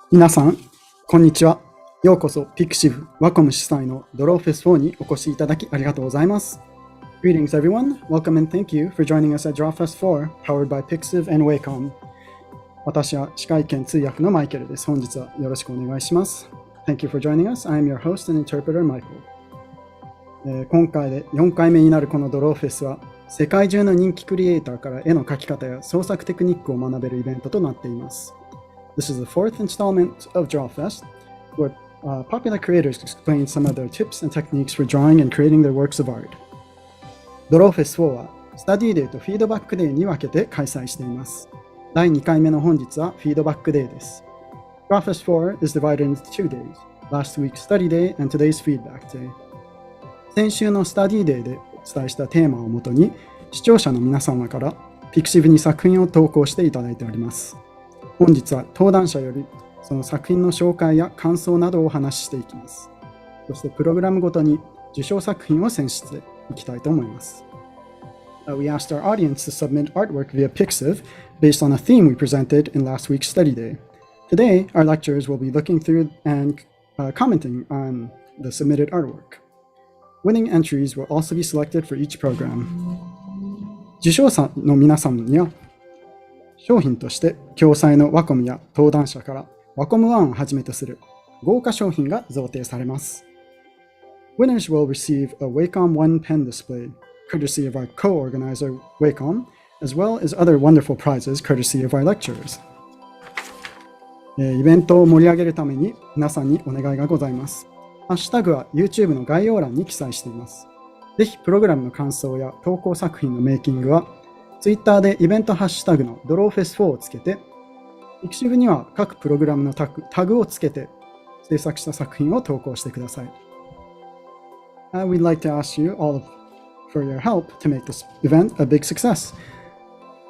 皆さん、こんにちは。ようこそpixiv WACOM主催のDrawfest4にお越しいただきありがとうございます。Greetings everyone, welcome and thank you for joining us at Drawfest4 powered by pixiv and WACOM. 私は司会兼通訳のマイケルです。本日はよろしくお願いします。Thank you for joining us. I am your host and interpreter, Michael. 今回で4回目になるこのDrawfestは、世界中の人気クリエイターから絵の描き方や創作テクニックを学べるイベントとなっています。This is the fourth installment of Drawfest, where popular creators explain some of their tips and techniques for drawing and creating their works of art. Drawfest4 は、スタディデーとフィードバックデーに分けて開催しています。第2回目の本日はフィードバックデーです。Drawfest4 is divided into 2 days, last week's study day and today's feedback day. 先週のスタディデーでお伝えしたテーマをもとに、視聴者の皆様からpixivに作品を投稿していただいております。本日は登壇者よりその作品の紹介や感想などをお話ししていきます。そしてプログラムごとに受賞作品を選出していきたいと思います。We asked our audience to submit artwork via pixiv based on a theme we presented in last week's study day. Today, our lecturers will be looking through and commenting on the submitted artwork. Winning entries will also be selected for each program. 受賞者の皆様には商品として共催のワコムや登壇者からワコム1をはじめとする豪華商品が贈呈されます。Winners will receive a Wacom 1 pen display, courtesy of our co-organizer Wacom, as well as other wonderful prizes courtesy of our lecturers. イベントを盛り上げるために皆さんにお願いがございます。ハッシュタグは YouTube の概要欄に記載しています。ぜひプログラムの感想や投稿作品のメイキングはTwitter でイベントハッシュタグのDrawfest4をつけて、pixivには各プログラムのタグをつけて制作した作品を投稿してください。We'd like to ask you all for your help to make this event a big success.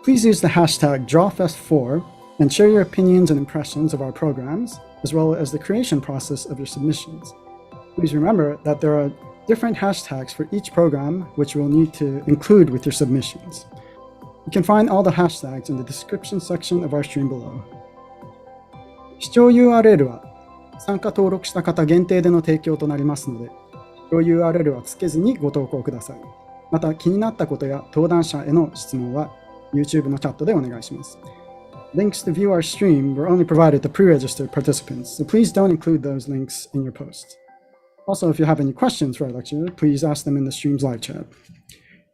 Please use the hashtag Drawfest4 and share your opinions and impressions of our programs, as well as the creation process of your submissions. Please remember that there are different hashtags for each program, which you will need to include with your submissions.You can find all the hashtags in the description section of our stream below. 視聴 URL は参加登録した方限定での提供となりますので、視聴 URL はつけずにご投稿ください。また気になったことや登壇者への質問は YouTube のチャットでお願いします。Links to view our stream were only provided to pre-registered participants, so please don't include those links in your post. Also, if you have any questions for our lecturer, please ask them in the stream's live chat.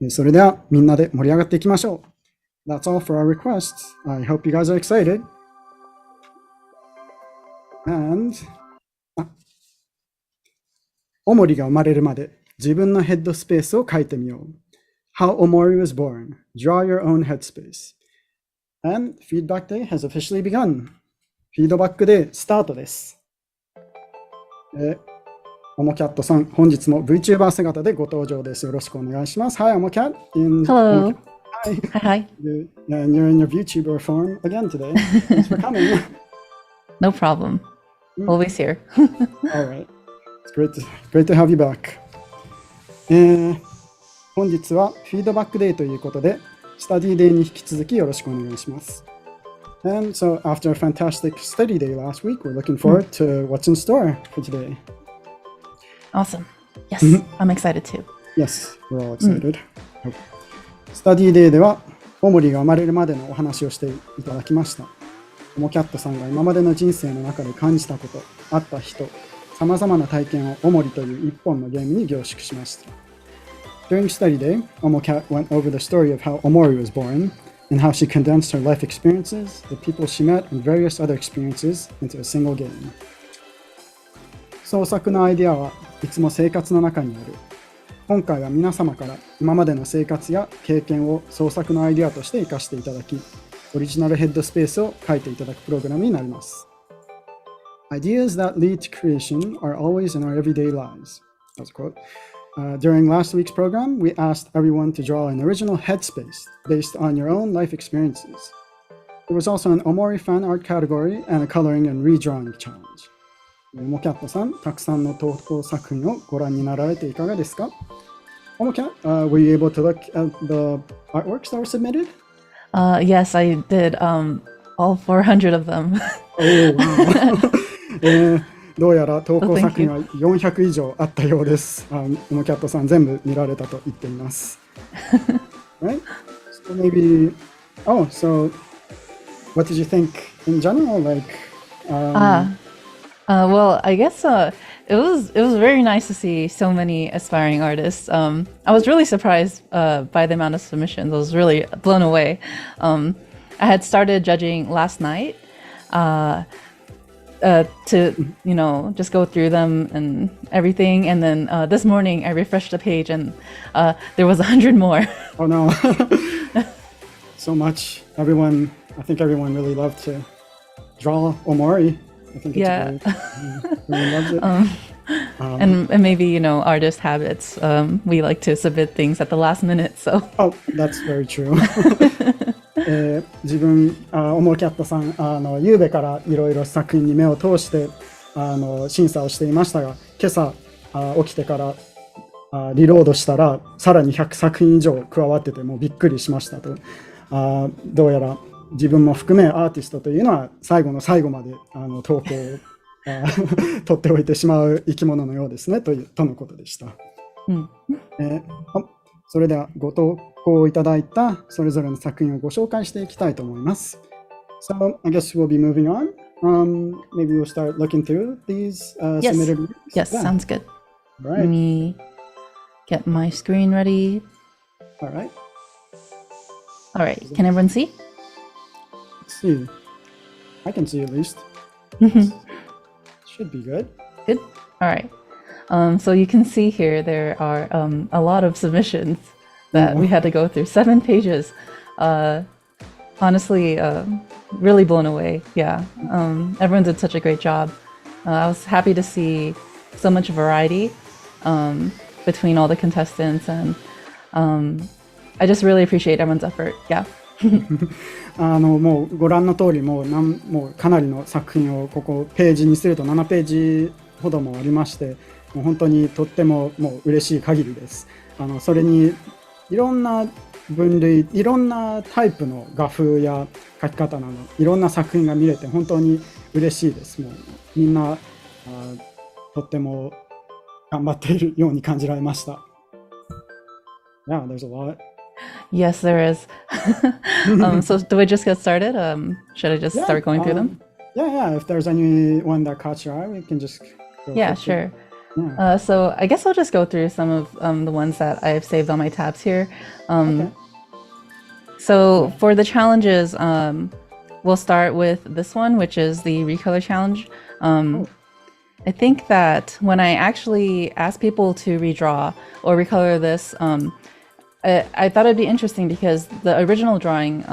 それではみんなで盛り上がっていきましょう。That's all for our requests. I hope you guys are excited. And, OMORI が生まれるまで自分のヘッドスペースを書いてみよう。How OMORI was born. Draw your own headspace. And Feedback Day has officially begun. フィードバックデースタートです。OMOCAT さん、本日も VTuber 姿でご登場です。よろしくお願いします。Hi, OMOCAT. Hello. Hi. And you're in your VTuber form again today. Thanks for coming. No problem. Always here. All right. It's great to have you back. 本日はフィードバックデーということで、スタディデーに引き続きよろしくお願いします。And so after a fantastic study day last week, we're looking forward to what's in store for today. Awesome. Yes, I'm excited too. Yes, we're all excited. スタディデイでは、オモリが生まれるまでのお話をしていただきました。OMOCATさんが今までの人生の中で感じたこと、会った人、さまざまな体験をOMORIという一本のゲームに凝縮しました。During study day, OMOCAT went over the story of how OMORI was born and how she condensed her life experiences, the people she met, and various other experiences into a single game. 創作のアイデアはいつも生活の中にある。今回は皆様から今までの生活や経験を創作のアイデアとして活かしていただき、オリジナルヘッドスペースを書いていただくプログラムになります。Ideas that lead to creation are always in our everyday lives. That's a quote. During last week's program, we asked everyone to draw an original headspace based on your own life experiences. There was also an OMORI fan art category and a coloring and redrawing challenge. OMOCAT さん、たくさんの投稿作品をご覧になられていかがですか？ OMOCAT, were you able to look at the artworks that were submitted? Yes, I did. All 400 of them. Oh, wow. どうやら投稿作品は400以上あったようです。OMOCAT さん全部見られたと言っています。Right? So maybe, so what did you think in general? Well, I guess it was very nice to see so many aspiring artists. I was really surprised by the amount of submissions. I was really blown away. I had started judging last night to just go through them and everything, and then this morning I refreshed the page and there was 100 more. Oh no. So much. I think everyone really loved to draw OMORI. I think it's great. Everyone loves it. And maybe, artist habits. We like to submit things at the last minute, so. Oh, that's very true. 自分、OMOCAT さん、ゆうべからいろいろ作品に目を通して審査をしていましたが、今朝起きてからリロードしたらさらに100作品以上加わってて、もうびっくりしましたと。どうやら自分も含めアーティストというのは最後の最後まで投稿を取っておいてしまう生き物のようですねとのことでした。それではご投稿いただいたそれぞれの作品をご紹介していきたいと思います。So I guess we'll be moving on. Maybe we'll start looking through these submitted reviews. Yes, sounds good. Right. Let me get my screen ready. All right. All right. Can everyone see? Let's see. I can see at least. Should be good. Good. All right. So you can see here there are a lot of submissions that we had to go through. 7 pages. Honestly, really blown away. Yeah. Everyone did such a great job. I was happy to see so much variety between all the contestants, and I just really appreciate everyone's effort. Yeah. もうご覧の通りもうかなりの作品をここページにすると7ページほどもありまして、もう本当にとってももう嬉しい限りです。それにいろんな分類、いろんなタイプの画風や描き方などいろんな作品が見れて本当に嬉しいです。もうみんなとっても頑張っているように感じられました。Yeah, there's a lot. Yes, there is. So do we just get started? Should I just start going through them? Yeah. If there's any one that caught your eye, we can just go. Yeah, sure. Yeah. So I guess I'll just go through some of the ones that I've saved on my tabs here. Okay. So for the challenges, we'll start with this one, which is the recolor challenge. I think that when I actually asked people to redraw or recolor this, I thought it'd be interesting because the original drawing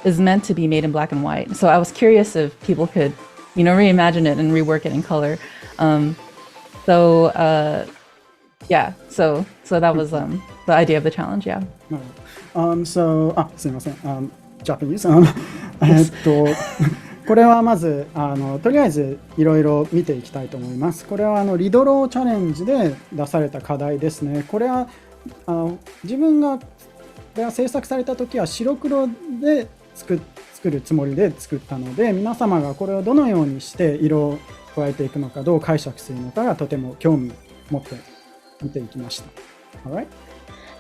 is meant to be made in black and white. So I was curious if people could, reimagine it and rework it in color. So that was the idea of the challenge. Yeah. Japanese. これはまずとりあえずいろいろ見ていきたいと思います。これはリドローチャレンジで出された課題ですね。これは自分が制作された時は白黒で作るつもりで作ったので、皆様がこれをどのようにして色を加えていくのか、どう解釈するのかがとても興味を持って見ていきました。Alright?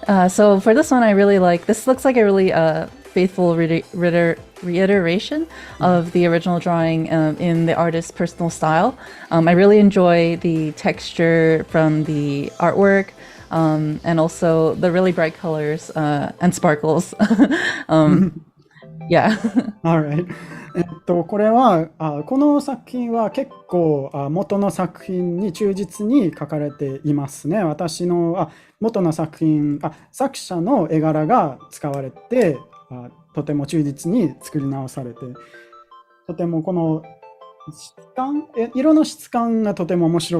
So for this one, I really like, this looks like a really faithful reiteration of the original drawing in the artist's personal style. I really enjoy the texture from the artwork and also the really bright colors and sparkles. Yeah. Alright. これはこの作品は結構元の作品に忠実に描かれていますね。私の元の作品、作者の絵柄が使われてとても忠実に作り直されて、とてもこの質感、色の質感がとても面白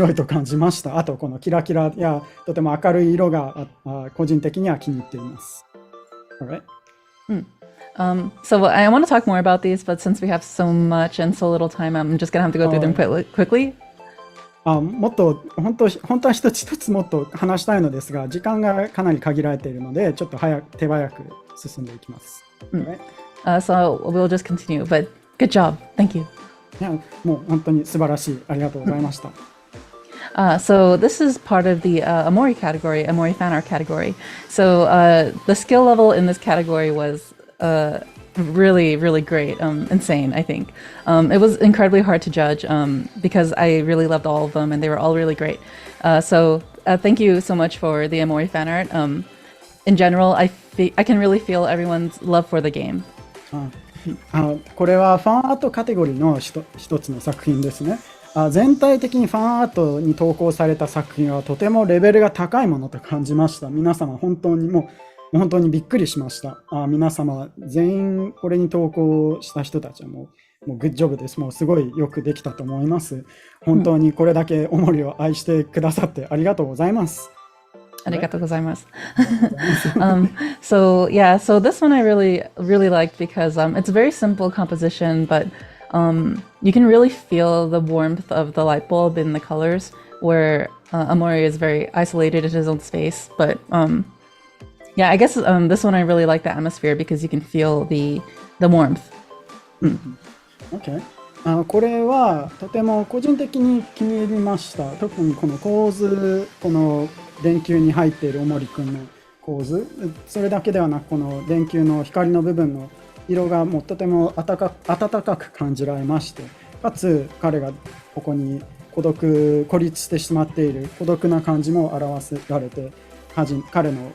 いと感じました。あとこのキラキラやとても明るい色が個人的には気に入っています。Alright. So I want to talk more about these, but since we have so much and so little time, I'm just gonna have to go through them quickly. もっと本当は一つもっと話したいのですが、時間がかなり限られているので、ちょっと手早く進んでいきます。So we'll just continue, but good job. Thank you. いや、もう本当に素晴らしい。ありがとうございました。So this is part of the OMORI category, OMORI fan art category. So the skill level in this category was really, really great, insane, I think. It was incredibly hard to judge because I really loved all of them and they were all really great. So thank you so much for the OMORI fan art. In general, I can really feel everyone's love for the game. これはファンアートカテゴリーの一つの作品ですね。全体的にファンアートに投稿された作品はとてもレベルが高いものと感じました。皆様本当にびっくりしました。皆様全員これに投稿した人たちはもうグッジョブです。もうすごいよくできたと思います。本当にこれだけおもりを愛してくださってありがとうございます。Arigatou gozaimasu. So yeah, so this one I really liked because it's a very simple composition, but you can really feel the warmth of the light bulb in the colors, where OMORI is very isolated in his own space. But yeah, I guess this one I really like the atmosphere because you can feel the warmth. Okay. これはとても個人的に気に入りました。特にこの構図、この電球に入っているおもりくんの構図、それだけではなくこの電球の光の部分の色がもうとても温かく感じられまして、かつ彼がここに孤立してしまっている孤独な感じも表せられて、彼の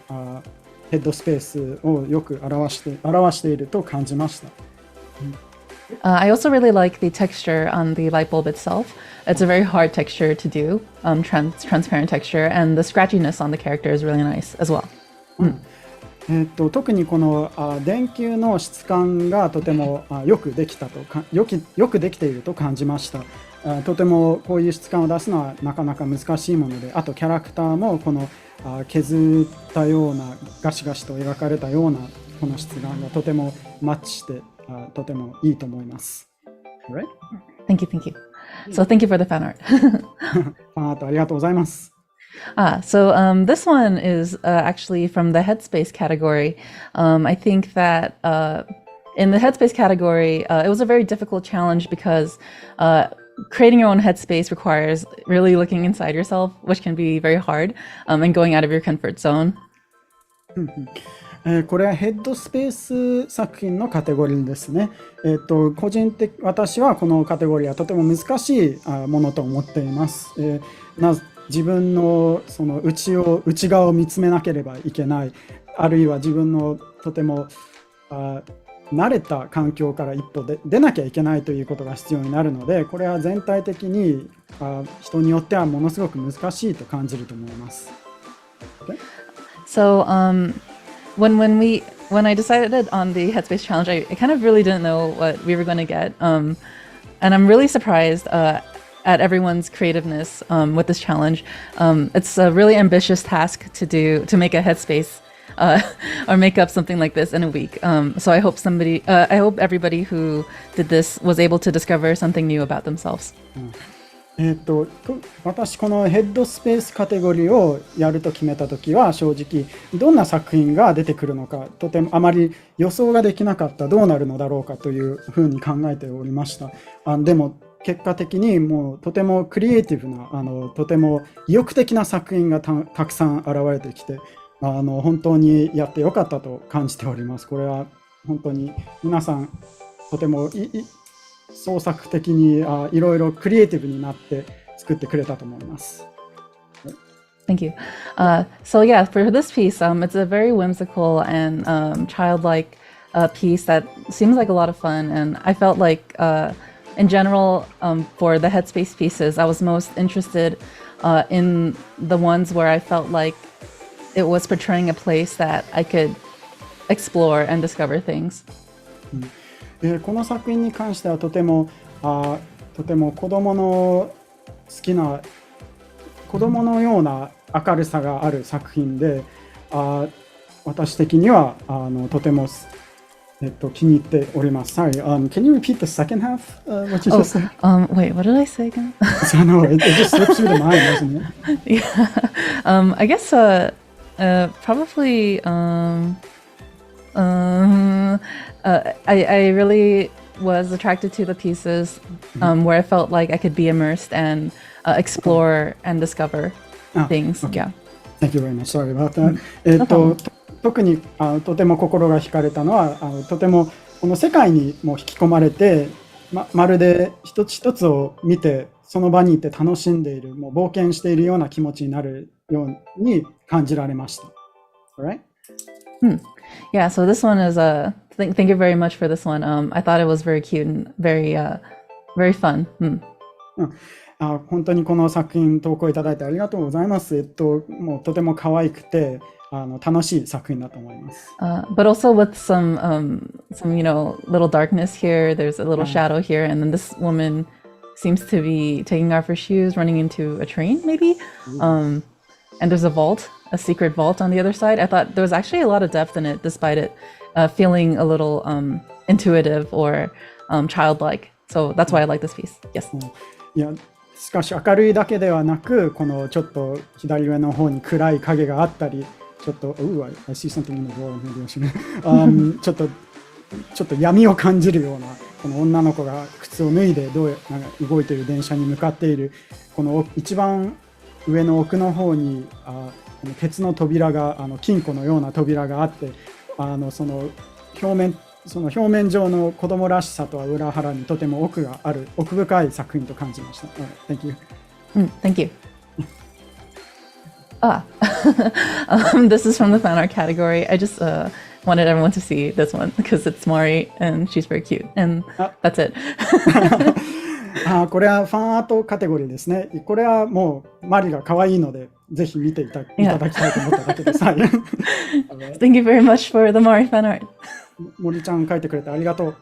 ヘッドスペースをよく表していると感じました。I also really like the texture on the light bulb itself. It's a very hard texture to do, transparent texture, and the scratchiness on the character is really nice as well. 特にこの電球の質感がとてもよくできていると感じました。とてもこういう質感を出すのはなかなか難しいもので、あとキャラクターもこの削ったようなガシガシと描かれたようなこの質感がとてもマッチしてとてもいいと思います。Right? Thank you. So thank you for the fan art. ファンアートありがとうございます。So this one is actually from the headspace category. I think that in the headspace category, it was a very difficult challenge because creating your own headspace requires really looking inside yourself, which can be very hard, and going out of your comfort zone. これはヘッドスペース作品のカテゴリーですね。私はこのカテゴリーはとても難しいものと思っています。自分のその内側を見つめなければいけない、あるいは自分のとても慣れた環境から一歩出なきゃいけないということが必要になるので、これは全体的に人によってはものすごく難しいと感じると思います。Okay? So when I decided on the headspace challenge, I kind of really didn't know what we were going to get, and I'm really surprised at everyone's creativeness with this challenge. It's a really ambitious task to make a headspace or make up something like this in a week. So I hope everybody who did this was able to discover something new about themselves. 私このヘッドスペースカテゴリーをやると決めたときは正直どんな作品が出てくるのかとてもあまり予想ができなかった。どうなるのだろうかというふうに考えておりました。でも結果的にもうとてもクリエイティブなとても意欲的な作品がたくさん現れてきて、本当にやってよかったと感じております。これは本当に皆さんとても創作的にいろいろクリエイティブになって作ってくれたと思います。Thank you. So yeah, for this piece, it's a very whimsical and childlike piece that seems like a lot of fun. And I felt like, in general, for the headspace pieces, I was most interested in the ones where I felt like it was portraying a place that I could explore and discover things. この作品に関してはとても子供の好きな子供のような明るさがある作品で、私的にはとても気に入っております。Sorry, can you repeat the second half? What you just said? Wait, what did I say again? So no, it just slipped through the mind, doesn't it? Yeah. I guess probably I really was attracted to the pieces where I felt like I could be immersed and explore and discover things. Yeah. Thank you very much. Sorry about that. 特にとても心が惹かれたのはとてもこの世界にも引き込まれて、まるで一つ一つを見てその場にいて楽しんでいる、もう冒険しているような気持ちになるように感じられました。Alright? Yeah, so this one is thank you very much for this one. I thought it was very cute and very fun. 本当にこの作品投稿いただいてありがとうございます。もうとても可愛くて楽しい作品だと思います。But also with some little darkness here. There's a little shadow here, and then this woman seems to be taking off her shoes, running into a train, maybe. And there's a secret vault on the other side. I thought there was actually a lot of depth in it, despite it feeling a little intuitive or childlike. So that's why I like this piece. Yes. いや、しかし明るいだけではなく、このちょっと左上の方に暗い影があったり、ちょっとI see something in the door. Maybe I should. ちょっと闇を感じるような、この女の子が靴を脱いでなんか動いている電車に向かっている、この一番上の奥の方にこの鉄の扉が金庫のような扉があって、その表面上の子供らしさとは裏腹にとても奥がある奥深い作品と感じました。Thank you. Thank you. This is from the fan art category. I just wanted everyone to see this one because it's Mori and she's very cute. And that's it. これはファンアートカテゴリーですね。これはもうマリが可愛いので、ぜひ見ていただきたいと思っただけです。Thank you very much for the Mori fan art. 森ちゃん書いてくれてありがとう。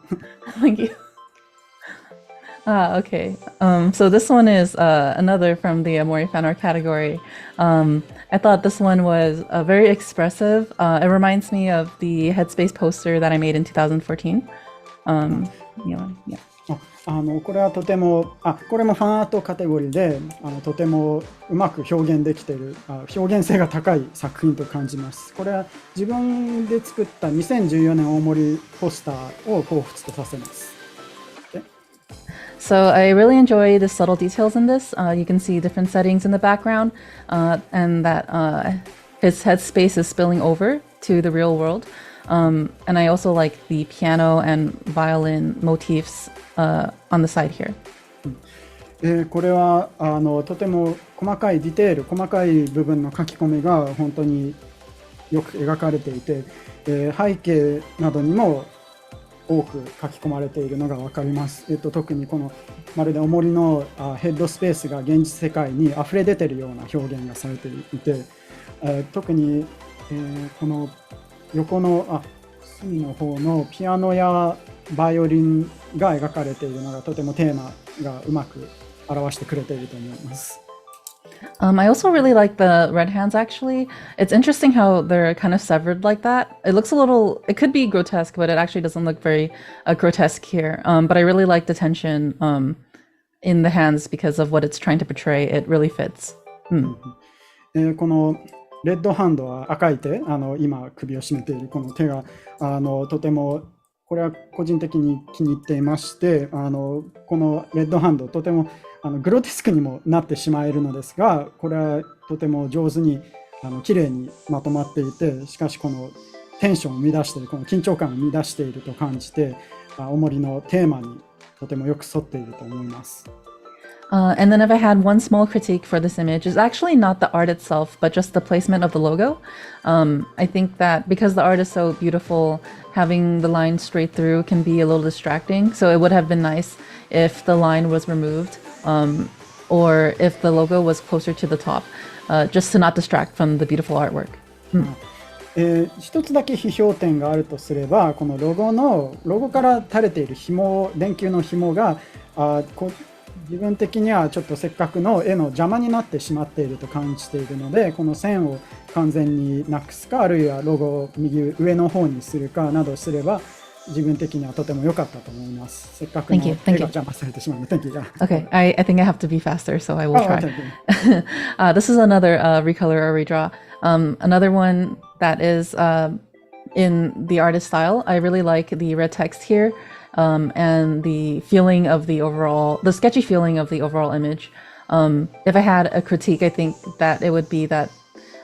Thank you. Okay. So this one is another from the OMORI fan art category. I thought this one was very expressive. It reminds me of the Headspace poster that I made in 2014. Yeah. これはとてもこれもファンアートカテゴリーでとてもうまく表現できている表現性が高い作品と感じます。これは自分で作った2014年大森ポスターを彷彿とさせます。So I really enjoy the subtle details in this. You can see different settings in the background, and that his headspace is spilling over to the real world. And I also like the piano and violin motifs on the side here. これはとても細かいディテール、細かい部分の書き込みが本当によく描かれていて、背景などにも多く書き込まれているのが分かります。特にこのまるで重りのヘッドスペースが現実世界に溢れ出ているような表現がされていて、特に、この横の隅の方のピアノやバイオリンが描かれているのがとてもテーマがうまく表してくれていると思います。I also really like the red hands, actually. It's interesting how they're kind of severed like that. It looks it could be grotesque, but it actually doesn't look very grotesque here. But I really like the tension in the hands because of what it's trying to portray. It really fits. このレッドハンドは赤い手、今首を絞めているこの手がとてもこれは個人的に気に入っていまして、このレッドハンドとてもグロテスクにもなってしまえるのですが、これはとても上手に綺麗にまとまっていて、しかしこのテンションを生み出している、この緊張感を生み出していると感じて、OMORIのテーマにとてもよく沿っていると思います。And then if I had one small critique for this image, is actually not the art itself, but just the placement of the logo. I think that because the art is so beautiful, having the line straight through can be a little distracting. So it would have been nice if the line was removed, or if the logo was closer to the top, just to not distract from the beautiful artwork. 一つだけ批評点があるとすれば、このロゴから垂れている電球の紐が自分的にはちょっとせっかくの絵の邪魔になってしまっていると感じているので、この線を完全になくすか、あるいはロゴを右上の方にするかなどすれば、自分的にはとても良かったと思います。せっかくの絵が邪魔されてしまうので。Thank you. Okay, I think I have to be faster, so I will try. This is another recolor or redraw. Another one that is in the artist style. I really like the red text here. And the feeling of the sketchy feeling of the overall image. If I had a critique, I think that it would be that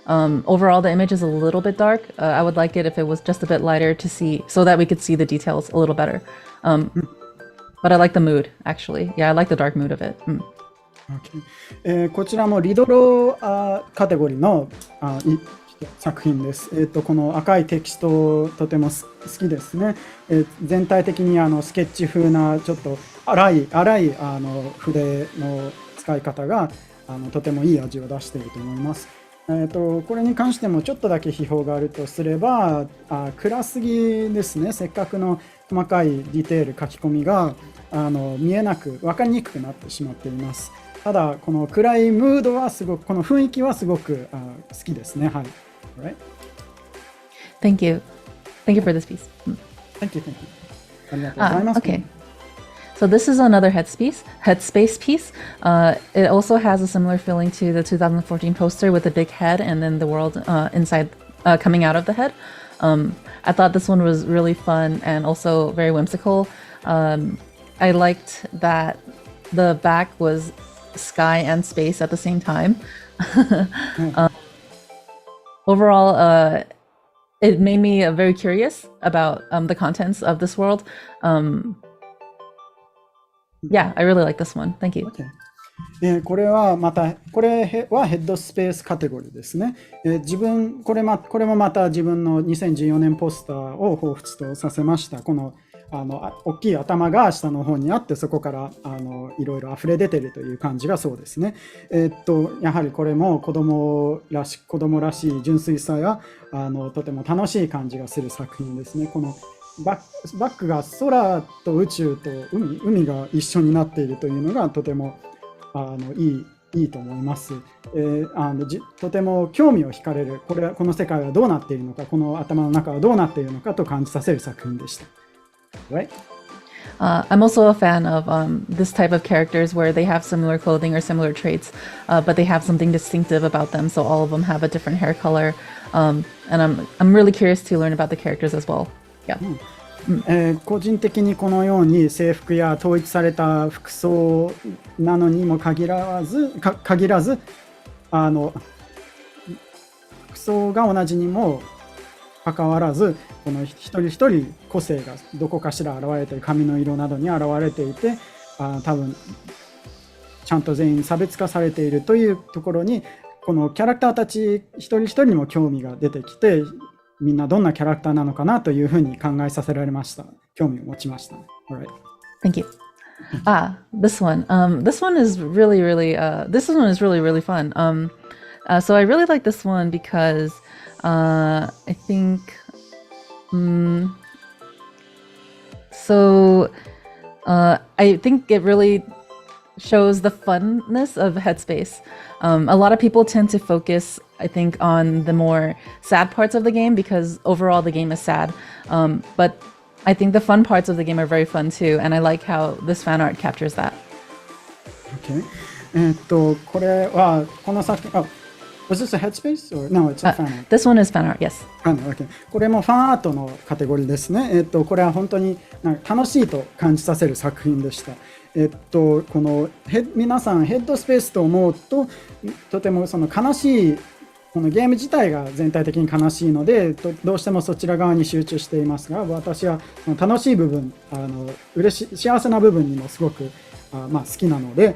overall the image is a little bit dark. I would like it if it was just a bit lighter to see, so that we could see the details a little better. But I like the mood, actually. Yeah, I like the dark mood of it. Okay. こちらもリドロカテゴリーの作品です。この赤いテキストとても好きですね。全体的にスケッチ風なちょっと粗い筆の使い方がとてもいい味を出していると思います。これに関してもちょっとだけ批評があるとすれば、暗すぎですね。せっかくの細かいディテール書き込みが見えなく分かりにくくなってしまっています。ただこの暗いムードはすごく、この雰囲気はすごく好きですね。はい。Right. Thank you. Thank you for this piece. Thank you. ありがとうございます。Okay. So this is another headspace piece. It also has a similar feeling to the 2014 poster with the big head and then the world inside coming out of the head. I thought this one was really fun and also very whimsical. I liked that the back was sky and space at the same time. Overall, it made me very curious about the contents of this world. Yeah, I really like this one. Thank you. Okay. これはヘッドスペースカテゴリーですね。これもまた自分の2014年ポスターを彷彿とさせました。この大きい頭が下の方にあって、そこからいろいろ溢れ出ているという感じがそうですね。やはりこれも子供らしい純粋さやとても楽しい感じがする作品ですね。このバックが空と宇宙と海が一緒になっているというのがとてもいいと思います。とても興味を惹かれる、この世界はどうなっているのか、この頭の中はどうなっているのかと感じさせる作品でした。Right? I'm also a fan of this type of characters where they have similar clothing or similar traits, but they have something distinctive about them. So all of them have a different hair color, and I'm really curious to learn about the characters as well. Yeah. 個人的にこのように制服や統一された服装なのにも限らず服装が同じにもかかわらず、この一人一人個性がどこかしら現れている、髪の色などに現れていて、多分ちゃんと全員差別化されているというところに、このキャラクターたち一人一人にも興味が出てきて、みんなどんなキャラクターなのかなというふうに考えさせられました。興味を持ちました。Alright. Thank you. This one. This one is really fun. So I really like this one because I think I think it really shows the funness of Headspace. A lot of people tend to focus, I think, on the more sad parts of the game because overall the game is sad. But I think the fun parts of the game are very fun too, and I like how this fan art captures that. Okay. これはこの作品、Was this a headspace or no? It's a fan art. This one is fan art, yes. Okay. これもファンアートのカテゴリーですね。これは本当に楽しいと感じさせる作品でした。この皆さんヘッドスペースと思うととてもその悲しいこのゲーム自体が全体的に悲しいので、どうしてもそちら側に集中していますが、私はその楽しい部分、幸せな部分にもすごく好きなので、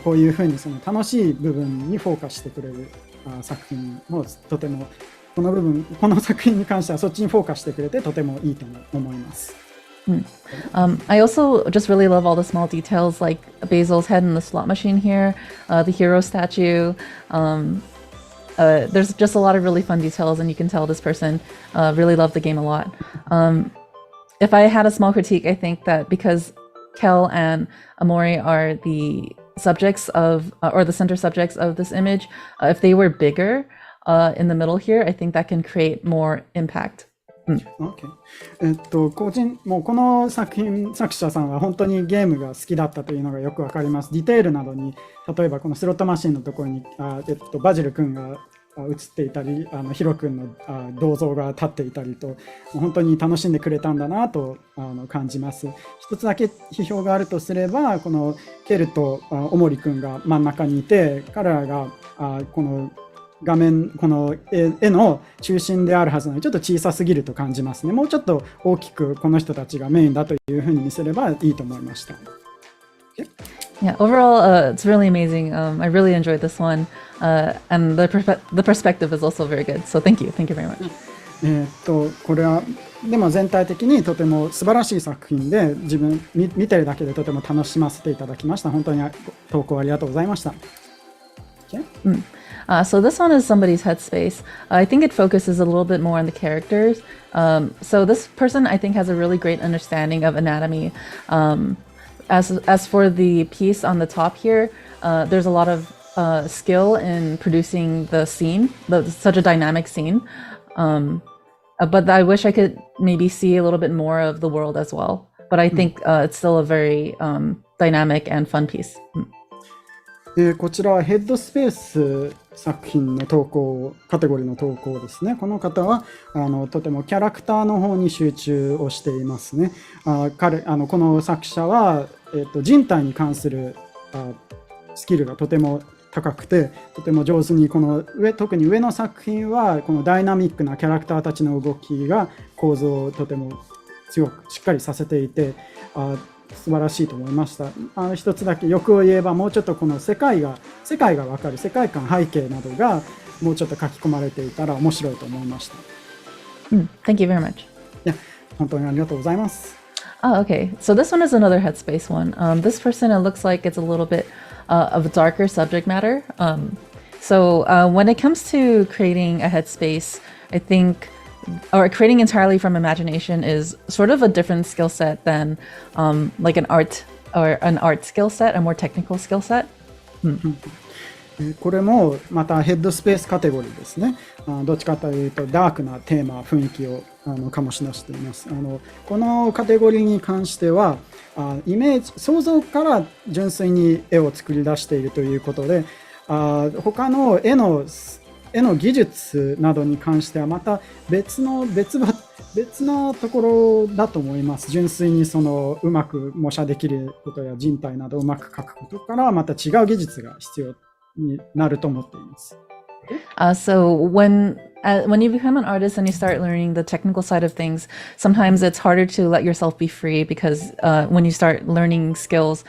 こういうふうにその楽しい部分にフォーカスしてくれる作品もとても、この作品に関してはそっちにフォーカスしてくれてとてもいいと思います。I also just really love all the small details like Basil's head in the slot machine here, the hero statue. There's just a lot of really fun details, and you can tell this person really loved the game a lot. If I had a small critique, I think that because Kel and OMORI are the subjects of, or the center subjects of this image, if they were bigger in the middle here, I think that can create more impact. Okay. もうこの作者さんは本当にゲームが好きだったというのがよくわかります。ディテールなどに、例えばこのスロットマシンのところにバジル君が映っていたり、ヒロ君の銅像が立っていたりと、本当に楽しんでくれたんだなと感じます。一つだけ批評があるとすれば、このケルとオモリ君が真ん中にいて、彼らがこの画面、この絵の中心であるはずなのにちょっと小さすぎると感じますね。もうちょっと大きくこの人たちがメインだというふうに見せればいいと思いました。Yeah, overall, it's really amazing. I really enjoyed this one, and the perspective is also very good. So thank you very much. これはでも全体的にとても素晴らしい作品で、自分見てるだけでとても楽しませていただきました。本当に投稿ありがとうございました。So this one is somebody's headspace. I think it focuses a little bit more on the characters. So this person, I think, has a really great understanding of anatomy. As for the piece on the top here, there's a lot of skill in producing the scene, such a dynamic scene. But I wish I could maybe see a little bit more of the world as well. But I think it's still a very dynamic and fun piece. こちらはヘッドスペース作品の投稿、カテゴリーの投稿ですね。この方はとてもキャラクターの方に集中をしていますね。この作者は、人体に関するスキルがとても高くて、とても上手に特に上の作品はこのダイナミックなキャラクターたちの動きが構造をとても強くしっかりさせていて、素晴らしいと思いました。一つだけ欲を言えば、もうちょっとこの世界が分かる世界観、背景などがもうちょっと書き込まれていたら面白いと思いました。Thank you very much. いや、本当にありがとうございます。Okay. So this one is another headspace one. This person, it looks like it's a little bit of a darker subject matter. So when it comes to creating a headspace, I think or creating entirely from imagination is sort of a different skill set than like an art skill set, a more technical skill set. これもまたヘッドスペースカテゴリーですね。どっちかというとダークなテーマ、雰囲気を醸し出しています。このカテゴリーに関してはイメージ、想像から純粋に絵を作り出しているということで、他の絵の技術などに関してはまた別のところだと思います。純粋にうまく模写できることや人体などをうまく描くことからまた違う技術が必要になると思っています。So when you become an artist and you start learning the technical side of things, sometimes it's harder to let yourself be free because when you start learning skills,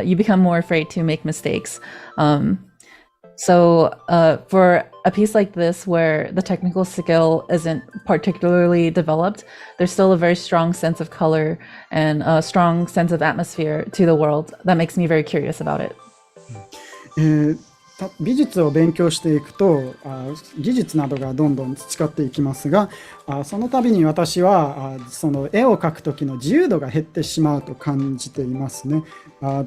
you become more afraid to make mistakes. So for a piece like this where the technical skill isn't particularly developed, there's still a very strong sense of color and a strong sense of atmosphere to the world that makes me very curious about it. 美術を勉強していくと技術などがどんどん培っていきますが、その度に私はその絵を描く時の自由度が減ってしまうと感じていますね。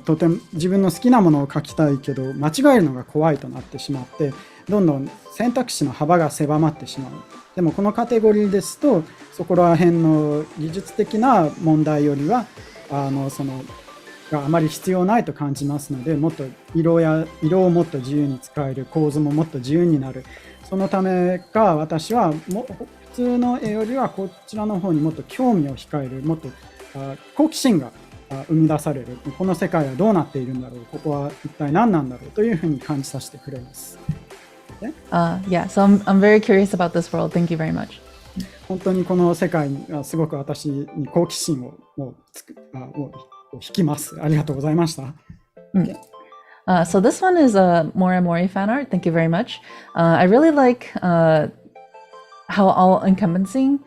とても自分の好きなものを描きたいけど間違えるのが怖いとなってしまって、どんどん選択肢の幅が狭まってしまう。でもこのカテゴリーですとそこら辺の技術的な問題よりはがあまり必要ないと感じますので、もっと色をもっと自由に使える、構図ももっと自由になる。そのためか私は普通の絵よりはこちらの方にもっと興味を控える、もっと好奇心が生み出される。この世界はどうなっているんだろう、ここは一体何なんだろうというふうに感じさせてくれます。Yeah, so I'm very curious about this world. Thank you very much. 本当にこの世界にすごく私に好奇心を引きます。ありがとうございました。Okay. So this one is a OMORI fan art. Thank you very much. I really like how all-encompassing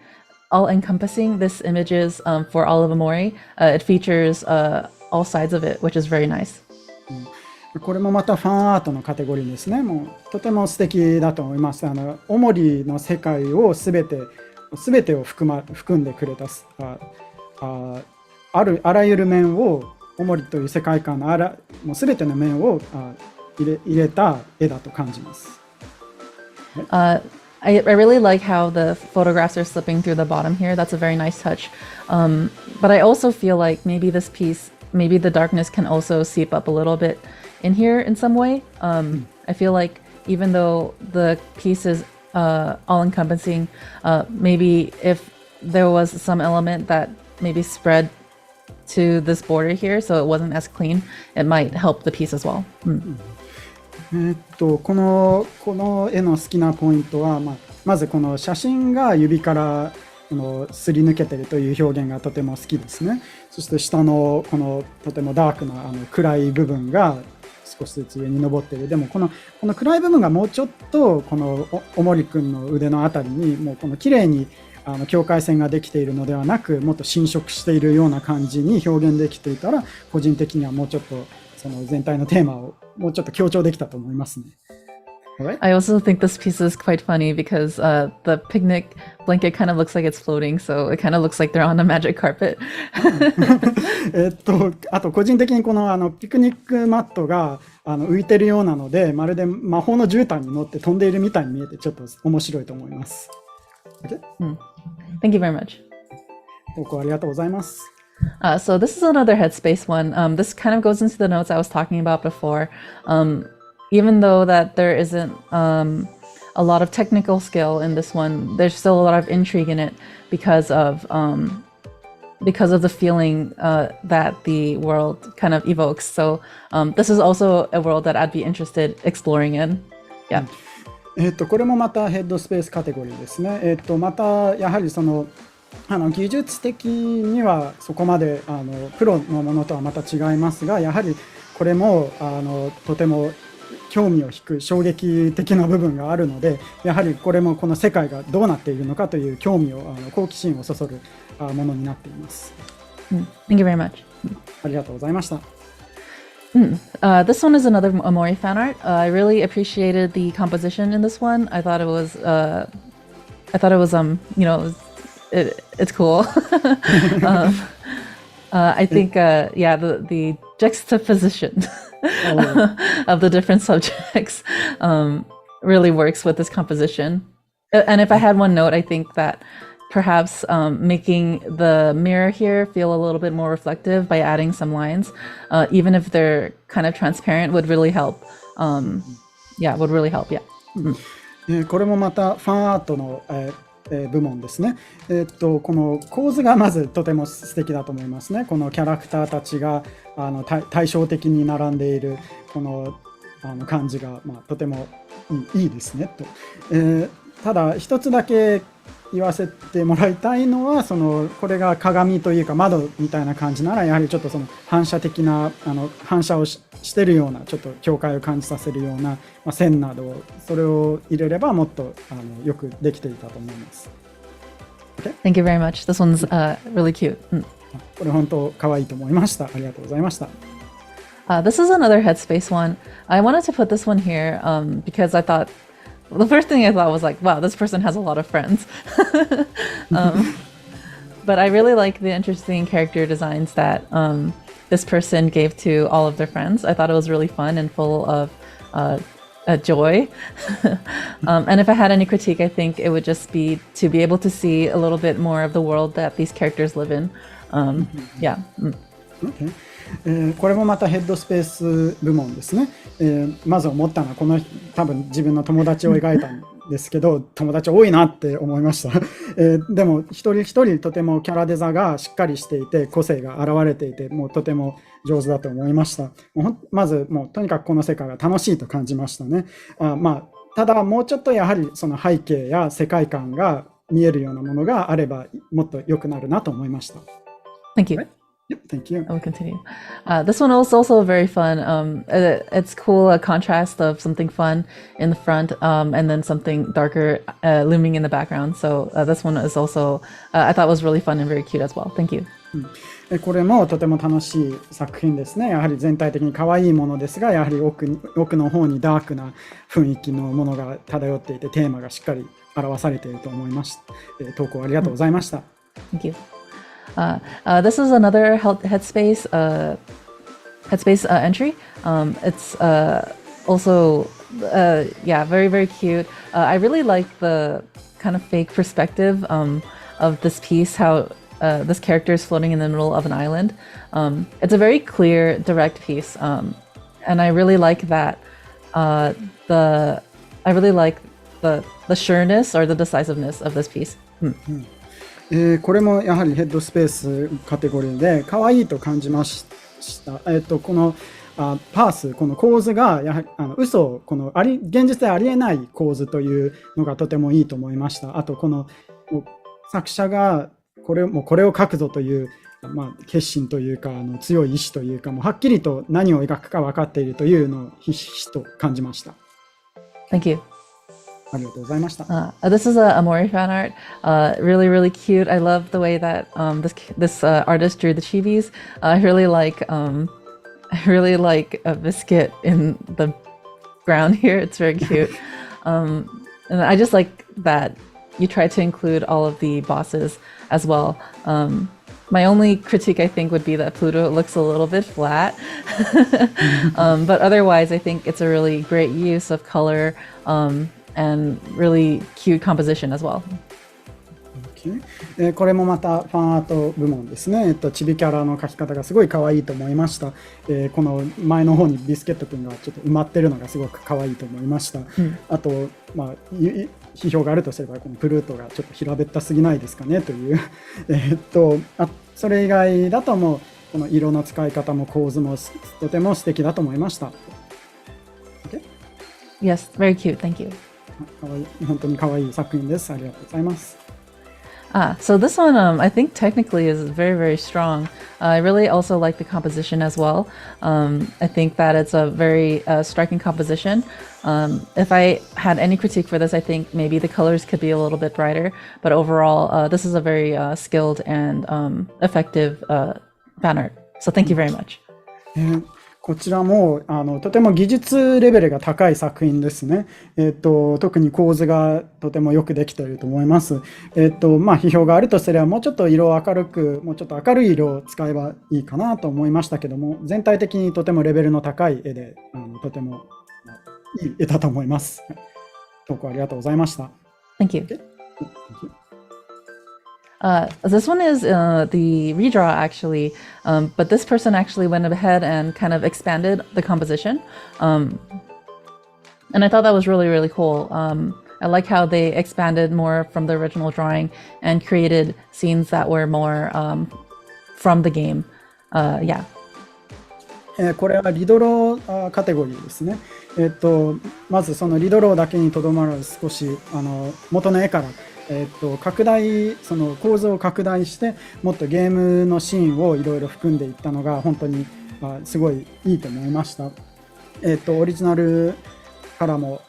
this image is for all of OMORI. It features all sides of it, which is very nice. これもまたファンアートのカテゴリーですね。もうとても素敵だと思います。OMORIの世界をすべてを含んでくれたあらゆる面をOMORIという世界観のもうすべての面を入れた絵だと感じます。I really like how the photographs are slipping through the bottom here. That's a very nice touch. But I also feel like maybe this piece, maybe the darkness can also seep up a little bit in here in some way. I feel like even though the piece is all-encompassing, maybe if there was some element that maybe spread to this border here, so it wasn't as clean, it might help the piece as well. この絵の好きなポイントは、まずこの写真が指からすり抜けているという表現がとても好きですね。そして下のこのとてもダークな暗い部分が少しずつ上に上っている。でもこの暗い部分がもうちょっとこのOMORI君の腕のあたりにもうこの綺麗に境界線ができているのではなく、もっと侵食しているような感じに表現できていたら、個人的にはもうちょっとその全体のテーマをもうちょっと強調できたと思いますね。Right? I also think this piece is quite funny because the picnic blanket kind of looks like it's floating, so it kind of looks like they're on a magic carpet. あと個人的にこのピクニックマットが浮いてるようなので、まるで魔法の絨毯に乗って飛んでいるみたいに見えてちょっと面白いと思います。Okay? Thank you very much. 投稿ありがとうございます。So this is another headspace one. This kind of goes into the notes I was talking about before. Even though that there isn't a lot of technical skill in this one, there's still a lot of intrigue in it because of the feeling that the world kind of evokes. So this is also a world that I'd be interested exploring in. Yeah. これもまたヘッドスペースカテゴリーですね。またやはりその技術的にはそこまでプロのものとはまた違いますが、やはりこれもとても興味を引く衝撃的な部分があるので、やはりこれもこの世界がどうなっているのかという興味を好奇心をそそるものになっています。Thank you very much. ありがとうございました。This one is another OMORI fan art. I really appreciated the composition in this one. I thought it was you know, it's cool. I think the juxtaposition of the different subjects really works with this composition. And if I had one note, I think that perhaps making the mirror here feel a little bit more reflective by adding some lines, even if they're kind of transparent, would really help. Would really help. Yeah. これもまたファンアートの部門ですね。この構図がまずとても素敵だと思いますね。このキャラクターたちが対照的に並んでいるこの感じが、とてもいいですねと。ただ一つだけ言わせてもらいたいのは、これが鏡というか窓みたいな感じなら、やはりちょっとその反射的な反射をしてるようなちょっと境界を感じさせるような、線などそれを入れればもっとよくできていたと思います。Okay? Thank you very much. This one's really cute. これ本当可愛いと思いました。ありがとうございました。This is another headspace one. I wanted to put this one here because I thought the first thing I thought was like, wow, this person has a lot of friends. But I really like the interesting character designs that this person gave to all of their friends. I thought it was really fun and full of joy. And if I had any critique, I think it would just be to be able to see a little bit more of the world that these characters live in. Yeah. Okay. これもまたヘッドスペース部門ですね。まず思ったのは多分自分の友達を描いたんですけど、友達多いなって思いました。でも一人一人とてもキャラデザがしっかりしていて、個性が現れていて、もうとても上手だと思いました。まずもうとにかくこの世界が楽しいと感じましたね。ただもうちょっとやはりその背景や世界観が見えるようなものがあればもっと良くなるなと思いました。Thank you. Yep, thank you. I will continue. This one was also very fun. It's cool, a contrast of something fun in the front, and then something darker looming in the background. So this one is also, I thought was really fun and very cute as well. Thank you. これもとても楽しい作品ですね。やはり全体的に可愛いものですが、やはり奥の方にダークな雰囲気のものが漂っていて、テーマがしっかり表されていると思いました。投稿ありがとうございました。Thank you. This is another Headspace entry. It's also, yeah, very, very cute. I really like the kind of fake perspective of this piece, how this character is floating in the middle of an island. It's a very clear, direct piece, and I really like that. I really like the sureness or the decisiveness of this piece. これもやはりヘッドスペースカテゴリーで可愛いと感じました。このパース、この構図がやはり嘘、この現実でありえない構図というのがとてもいいと思いました。あとこの作者がこれを書くぞという、決心というか強い意志というか、もうはっきりと何を描くか分かっているというのをひしひしと感じました。Thank you. ありがとうございました。This is a OMORI fan art. Really, really cute. I love the way that this artist drew the chibis. I really like a biscuit in the ground here. It's very cute. And I just like that you try to include all of the bosses as well. My only critique, I think, would be that Pluto looks a little bit flat. But otherwise, I think it's a really great use of color. And really cute composition as well. これもまたファンアート部門ですね。チビキャラの描き方がすごい可愛いと思いました。この前の方にビスケット君がちょっと埋まってるのがすごく可愛いと思いました。あと、批評があるとすればこのプルートがちょっと平べったすぎないですかねというそれ以外だともうこの色の使い方も構図もとても素敵だと思いました。Yes, very cute. Thank you. 本当に可愛い作品です。ありがとうございます。So this one, I think technically is very, very strong. I really also like the composition as well. I think that it's a very striking composition. If I had any critique for this, I think maybe the colors could be a little bit brighter. But overall, this is a very skilled and effective fan art. So thank you very much. こちらもとても技術レベルが高い作品ですね。特に構図がとてもよくできていると思います。批評があるとすればもうちょっと色を明るく、もうちょっと明るい色を使えばいいかなと思いましたけども、全体的にとてもレベルの高い絵でとてもいい絵だと思います。投稿ありがとうございました。Thank you. This one is the redraw actually, but this person actually went ahead and kind of expanded the composition. And I thought that was really, really cool. I like how they expanded more from the original drawing and created scenes that were more from the game. Yeah. これはリドローカテゴリーですね。まずそのリドローだけにとどまらず少し元の絵から拡大、その構図を拡大してもっとゲームのシーンをいろいろ含んでいったのが本当にすごいいいと思いました。オリジナルからも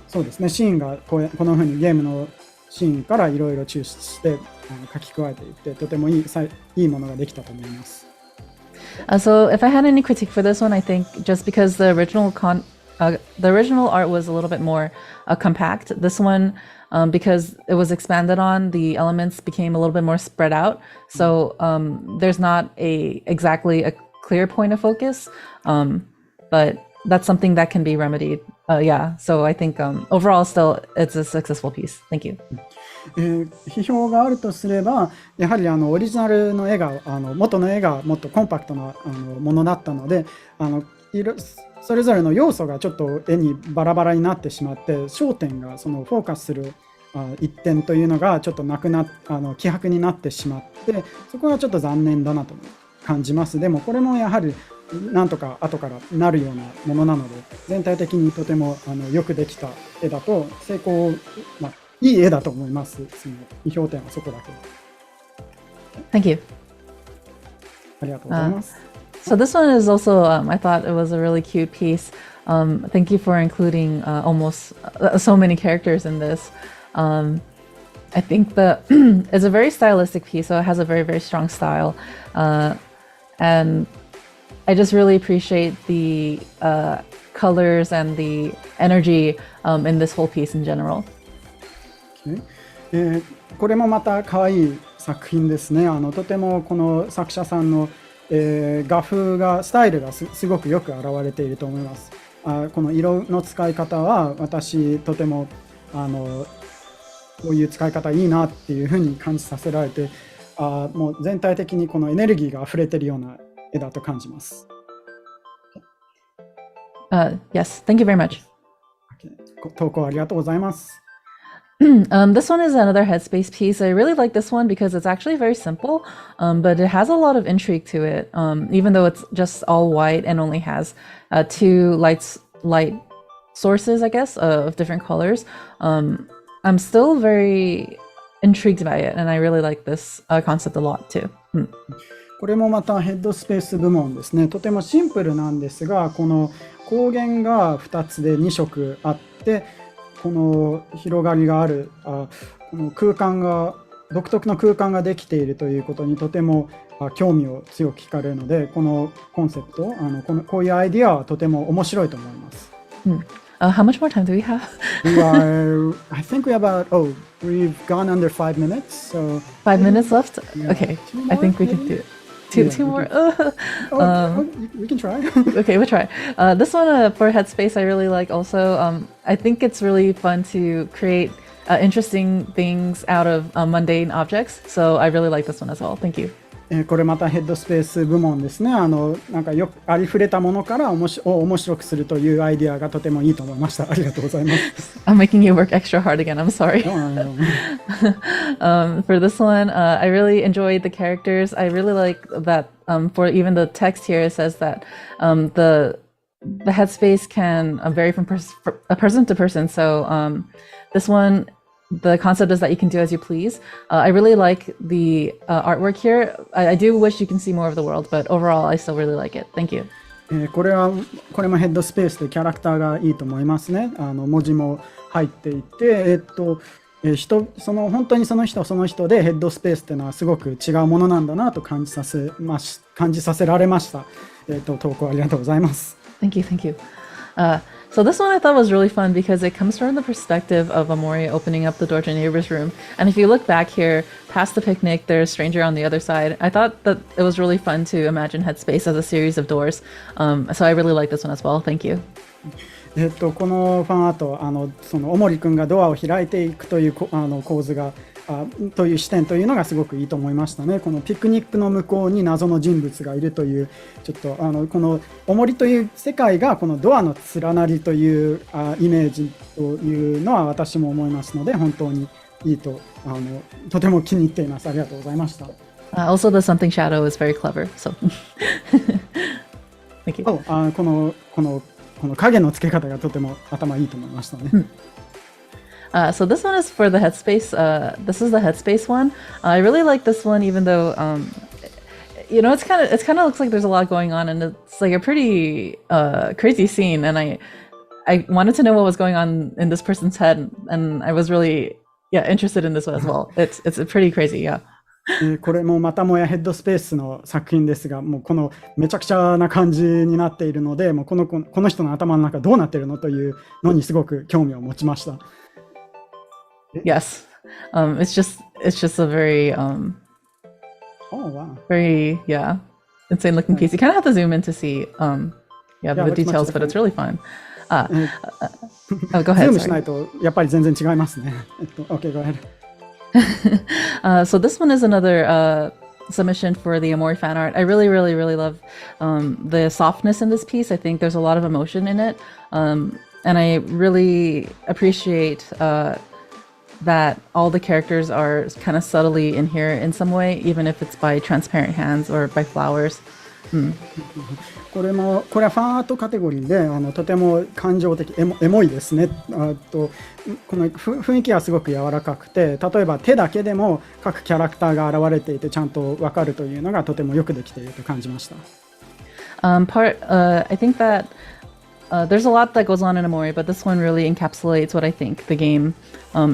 そうですね、シーンがこの風にゲームのシーンからいろいろ抽出して書き加えていってとてもいいものができたと思います。So if I had any critique for this one, I think just because the original art was a little bit more compact. This one, because it was expanded on, the elements became a little bit more spread out. So there's not exactly a clear point of focus, but that's something that can be remedied. Yeah, so I think overall still it's a successful piece. Thank you. 批評があるとすれば、やはりオリジナルの絵が元の絵がもっとコンパクトなものだったので、それぞれの要素がちょっと絵にバラバラになってしまって、焦点がそのフォーカスする一点というのがちょっとなくな希薄になってしまって、そこがちょっと残念だなと感じます。でもこれもやはりなんとか後からなるようなものなので、全体的にとてもよくできた絵だと成功、いい絵だと思います。その批評点はそこだけ。Thank you. ありがとうございます。So this one is also, I thought it was a really cute piece. Thank you for including almost so many characters in this. I think it's a very stylistic piece, so it has a very, very strong style. And I just really appreciate the colors and the energy in this whole piece in general. これもまた可愛い作品ですね。とてもこの作者さんの、画風がスタイルがすごくよく現れていると思います。この色の使い方は私とてもこういう使い方いいなっていうふうに感じさせられて、もう全体的にこのエネルギーが溢れているような絵だと感じます。Yes, thank you very much. 投稿ありがとうございます。This one is another headspace piece. I really like this one because it's actually very simple, but it has a lot of intrigue to it. Even though it's just all white and only has two light sources, I guess, of different colors. I'm still very intrigued by it, and I really like this concept a lot too. これもまたヘッドスペース部門ですね。とてもシンプルなんですが、この光源が2つで2色あって、この広がりがある、この空間が独特の空間ができているということにとても興味を強く惹かれるので、このコンセプト、こういうアイディアはとても面白いと思います。How much more time do we have? I think we've gone under 5 minutes. So 5 minutes left? Yeah. Okay, I think we can do it. Two more. We can try. Okay, we'll try. This one for Headspace, I really like also. I think it's really fun to create interesting things out of mundane objects. So I really like this one as well. Thank you. これまたヘッドスペース部門ですね。なんかよくありふれたものから面白くするというアイディアがとてもいいと思いました。ありがとうございます。I'm making you work extra hard again. I'm sorry. For this one, I really enjoyed the characters. I really like that for even the text here, it says that the headspace can vary from person to person. So this one, the concept is that you can do as you please. I really like the artwork here. I do wish you can see more of the world, but overall, I still really like it. Thank you. これもヘッドスペースでキャラクターがいいと思いますね。文字も入っていて、本当にその人でヘッドスペースっていうのはすごく違うものなんだなと感じさせられました。投稿ありがとうございます。Thank you, thank you. So this one I thought was really fun because it comes from the perspective of OMORI opening up the door to a neighbor's room. And if you look back here, past the picnic, there's a stranger on the other side. I thought that it was really fun to imagine Headspace as a series of doors. So I really like this one as well. Thank you. このファンアート、そのOMORI君がドアを開いていくという構図がという視点というのがすごくいいと思いましたね。このピクニックの向こうに謎の人物がいるという、ちょっとこのOMORIという世界がこのドアの連なりというイメージというのは私も思いますので、本当にいいととても気に入っています。ありがとうございました。Also, the something shadow is very clever. So, thank you. この影の付け方がとても頭いいと思いましたね。So this one is for the headspace. This is the headspace one. I really like this one, even though it's kind of looks like there's a lot going on, and it's like a pretty crazy scene. And I wanted to know what was going on in this person's head, and I was really interested in this one as well. It's pretty crazy, yeah. これもまたもやヘッドスペースの作品ですが、もうこのめちゃくちゃな感じになっているので、もうこの人の頭の中どうなっているのというのにすごく興味を持ちました。Yes, it's just a very very insane looking piece. You kind of have to zoom in to see the details, but it's really fun. Go ahead. ズームしないとやっぱり全然違いますね。Okay, go ahead. So this one is another submission for the OMORI fan art. I really love the softness in this piece. I think there's a lot of emotion in it, and I really appreciate that all the characters are kind of subtly in here in some way, even if it's by transparent hands or by flowers. これはファンアートカテゴリーでとても感情的エモいですね。この雰囲気はすごく柔らかくて、例えば手だけでも各キャラクターが現れていてちゃんと分かるというのがとてもよくできていると感じました。I think that there's a lot that goes on in OMORI, but this one really encapsulates what I think the game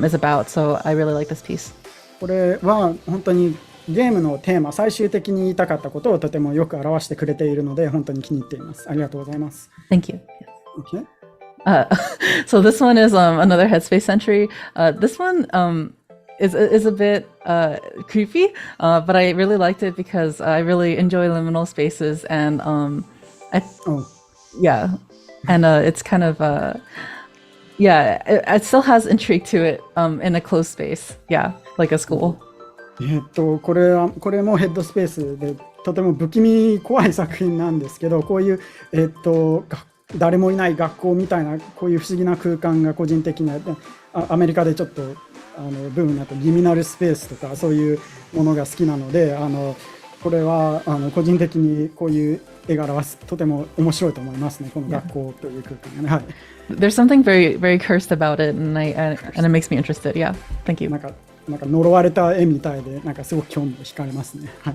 is about. So I really like this piece. これは本当にゲームのテーマ、最終的に言いたかったことをとてもよく表してくれているので、本当に気に入っています。ありがとうございます。Thank you. Okay. So this one is another Headspace entry. This one is a bit creepy, but I really liked it because I really enjoy liminal spaces, and it's kind of it still has intrigue to it in a closed space, like a school. これもヘッドスペースでとても不気味怖い作品なんですけど、こういう誰もいない学校みたいなこういう不思議な空間が個人的にアメリカでちょっとブームになったリミナルスペースとかそういうものが好きなので、これは個人的にこういう絵柄はとても面白いと思いますね。この学校という空間がね。はい。There's something very very cursed about it, and it makes me interested. Yeah, thank you. なんか呪われた絵みたいで、なんかすごく興味を惹かれますね。はい。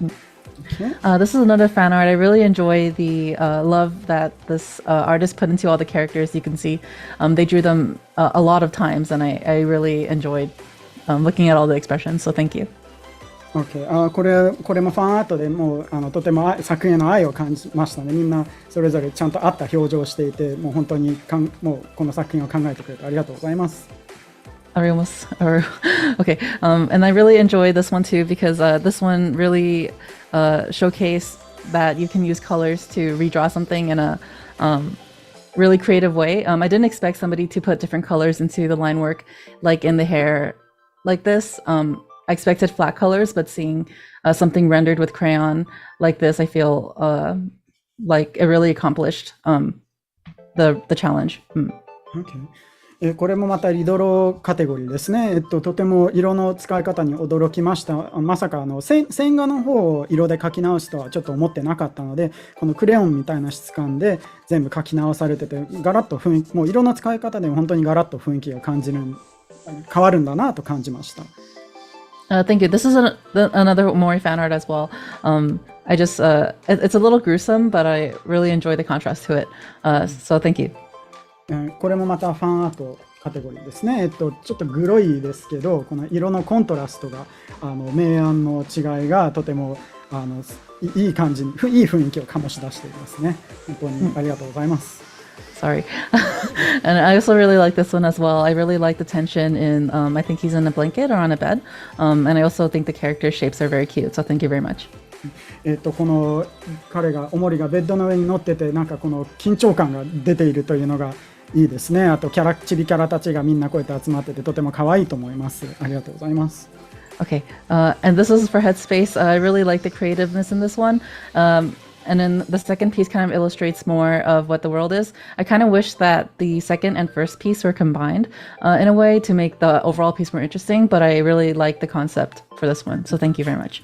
This is another fan art. I really enjoy the love that this artist put into all the characters. You can see they drew them a lot of times, and I really enjoyed looking at all the expressions. So thank you. Okay. これもファンアートでもうとても作品への愛を感じましたね。みんなそれぞれちゃんと合った表情をしていて、もう本当にもうこの作品を考えてくれてありがとうございます。Okay. And I really enjoy this one too because this one really showcased that you can use colors to redraw something in a really creative way. I didn't expect somebody to put different colors into the line work, like in the hair, like this. I expected flat colors, but seeing something rendered with crayon like this, I feel like it really accomplished the challenge. Okay. これもまたリドローカテゴリーですね。とても色の使い方に驚きました。まさか線画の方を色で描き直すとはちょっと思ってなかったので、このクレヨンみたいな質感で全部描き直されてて、ガラッともう色の使い方で本当にガラッと雰囲気が変わるんだなと感じました。Thank you. This is another OMORI fan art as well. I just it's a little gruesome, but I really enjoy the contrast to it. So thank you. これもまたファンアートカテゴリーですね。ちょっとグロいですけど、この色のコントラストが明暗の違いがとてもいい感じにいい雰囲気を醸し出していますね。本当にありがとうございます。Sorry. And I also really like this one as well. I really like the tension in I think he's in a blanket or on a bed. And I also think the character shapes are very cute. So thank you very much. この彼がOMORIがベッドの上に乗ってて、なんかこの緊張感が出ているというのがいいですね。あとチビキャラたちがみんなこうやって集まっててとても可愛いと思います。ありがとうございます。Okay, and this is for Headspace. I really like the creativeness in this one. And then the second piece kind of illustrates more of what the world is. I kind of wish that the second and first piece were combined in a way to make the overall piece more interesting, but I really like the concept for this one. So thank you very much.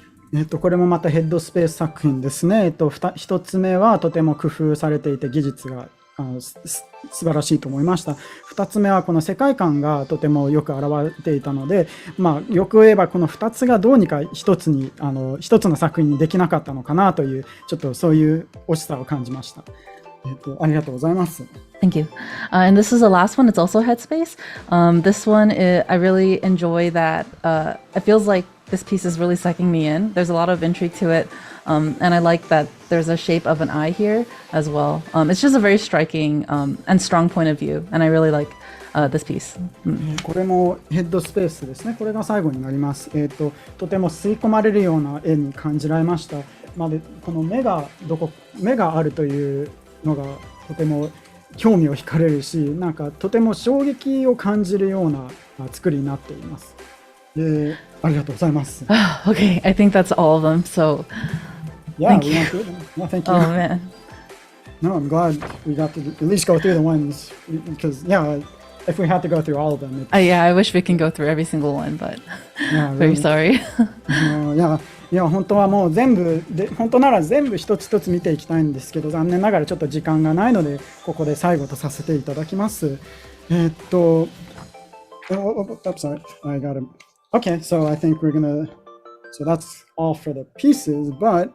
これもまたヘッドスペース作品ですね。一つ目はとても工夫されていて技術が素晴らしいと思いました。2つ目はこの世界観がとてもよく表れていたので、よく言えばこの2つがどうにか一つの作品にできなかったのかなというちょっとそういう惜しさを感じました。ありがとうございます。Thank you. And this is the last one. It's also Headspace. This one, I really enjoy that. It feels like this piece is really sucking me in. There's a lot of intrigue to it. And I like that there's a shape of an eye here as well. It's just a very striking and strong point of view. And I really like this piece. これもヘッドスペースですね。これが最後になります。とても吸い込まれるような絵に感じられました。この目があるというのがとても興味を惹かれるし、なんかとても衝撃を感じるような作りになっています。ありがとうございます。Okay, I think that's all of them. So, thank you. No, thank you. Oh man. No, I'm glad we got to at least go through the ones because if we had to go through all of them. I wish we can go through every single one, but very sorry. いや本当はもう全部で、本当なら全部一つ一つ見ていきたいんですけど、残念ながらちょっと時間がないので、ここで最後とさせていただきます。oh, sorry, I got it. Okay, so I think we're gonna, so that's all for the pieces, but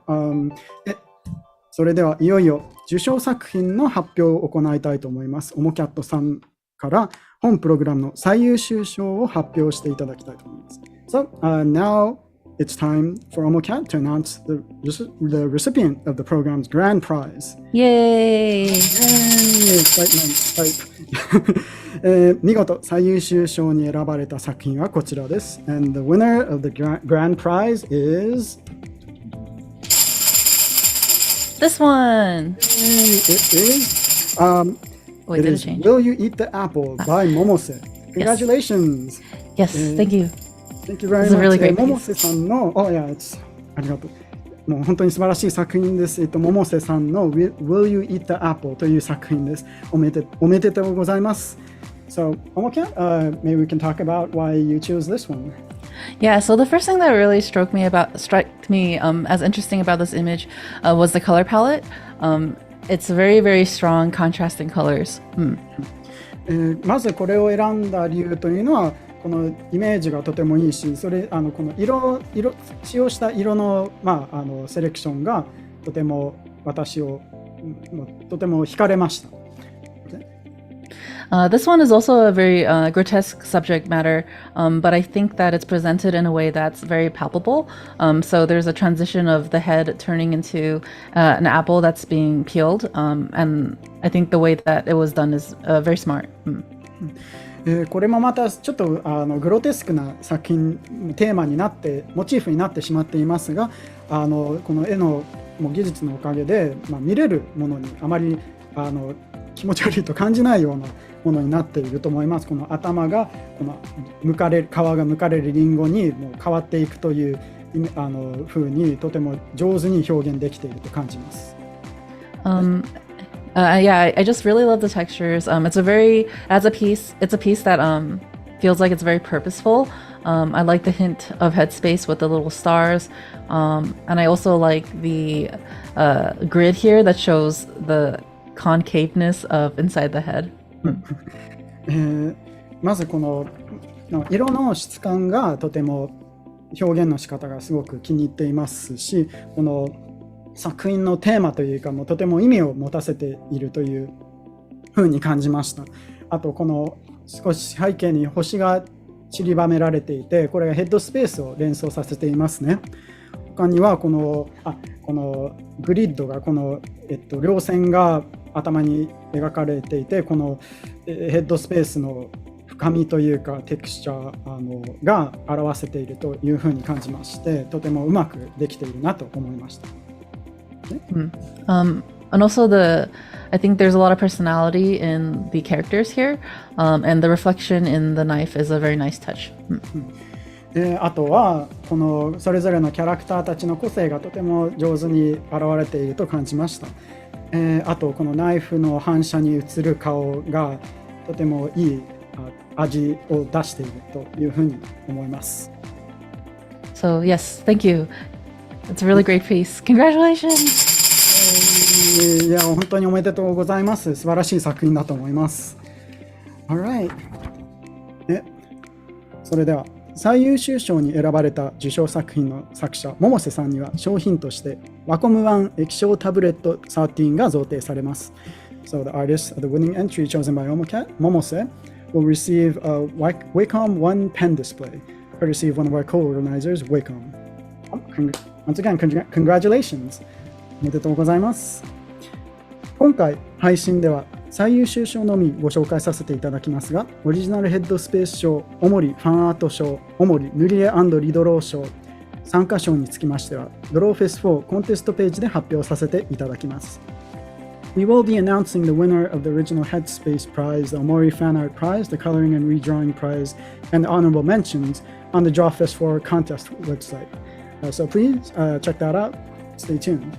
それではいよいよ受賞作品の発表を行いたいと思います。OMOCAT さんから本プログラムの最優秀賞を発表していただきたいと思います。So, now it's time for OMOCAT to announce the recipient of the program's grand prize. Yay! Excitement! 見事最優秀賞に選ばれた作品はこちらです。And the winner of the grand prize is this one! It is, Wait, it did it is change? Will You Eat the Apple by Momose. Congratulations! Yes, thank you. Thank you very This is a really much. great piece. 百瀬さんの、ありがとう。もう本当に素晴らしい作品です。百瀬さんの Will You Eat the Apple という作品です。おめでとうございます。So, OMOCAT, maybe we can talk about why you choose this one. Yeah, so the first thing that really struck me as interesting about this image was the color palette. It's very, very strong contrasting colors. まずこれを選んだ理由というのは、このイメージがとてもいいし、この使用した色の、セレクションがとても私をとても惹かれました。This one is also a very grotesque subject matter, but I think that it's presented in a way that's very palpable. So there's a transition of the head turning into an apple that's being peeled, and I think the way that it was done is very smart. これもまたちょっとグロテスクな作品テーマになってモチーフになってしまっていますが、この絵の技術のおかげで、見れるものにあまり気持ち悪いと感じないようなものになっていると思います。この頭がこの皮が剥かれるリンゴにもう変わっていくという風にとても上手に表現できていると感じます。Yeah, I just really love the textures. It's a piece that feels like it's very purposeful. I like the hint of headspace with the little stars. And I also like the grid here that shows the concaveness of inside the head. まずこの色の質感がとても表現の仕方がすごく気に入っていますし、この作品のテーマというかもとても意味を持たせているという風に感じました。あとこの少し背景に星が散りばめられていて、これがヘッドスペースを連想させていますね。他にはこのグリッドがこの、両線が頭に描かれていて、このヘッドスペースの深みというかテクスチャーが表せているという風に感じまして、とてもうまくできているなと思いました。And also I think there's a lot of personality in the characters here, and the reflection in the knife is a very nice touch. あとはこのそれぞれのキャラクターたちの個性がとても上手に現れていると感じました。あとこのナイフの反射に映る顔がとてもいい味を出しているというふうに思います。So yes, thank you. It's a really great piece. Congratulations! いや本当におめでとうございます。素晴らしい作品だと思います。Alright. それでは最優秀賞に選ばれた受賞作品の作者百瀬さんには商品としてワコム1液晶タブレット13が贈呈されます。So the artist of the winning entry chosen by OMOCAT, Momose, will receive a Wacom 1 pen display, courtesy of one of our co-organizers, Wacom. Once again, congratulations! おめでとうございます。今回配信では最優秀賞のみご紹介させていただきますが、オリジナルヘッドスペース賞、OMORIファンアート賞、OMORI塗り絵&リドロー賞、参加賞につきましては、Drawfest4 コンテストページで発表させていただきます。We will be announcing the winner of the original Headspace Prize, the OMORI Fan Art Prize, the Coloring and Redrawing Prize, and the honorable mentions on the Drawfest4 contest website. So please check that out. Stay tuned.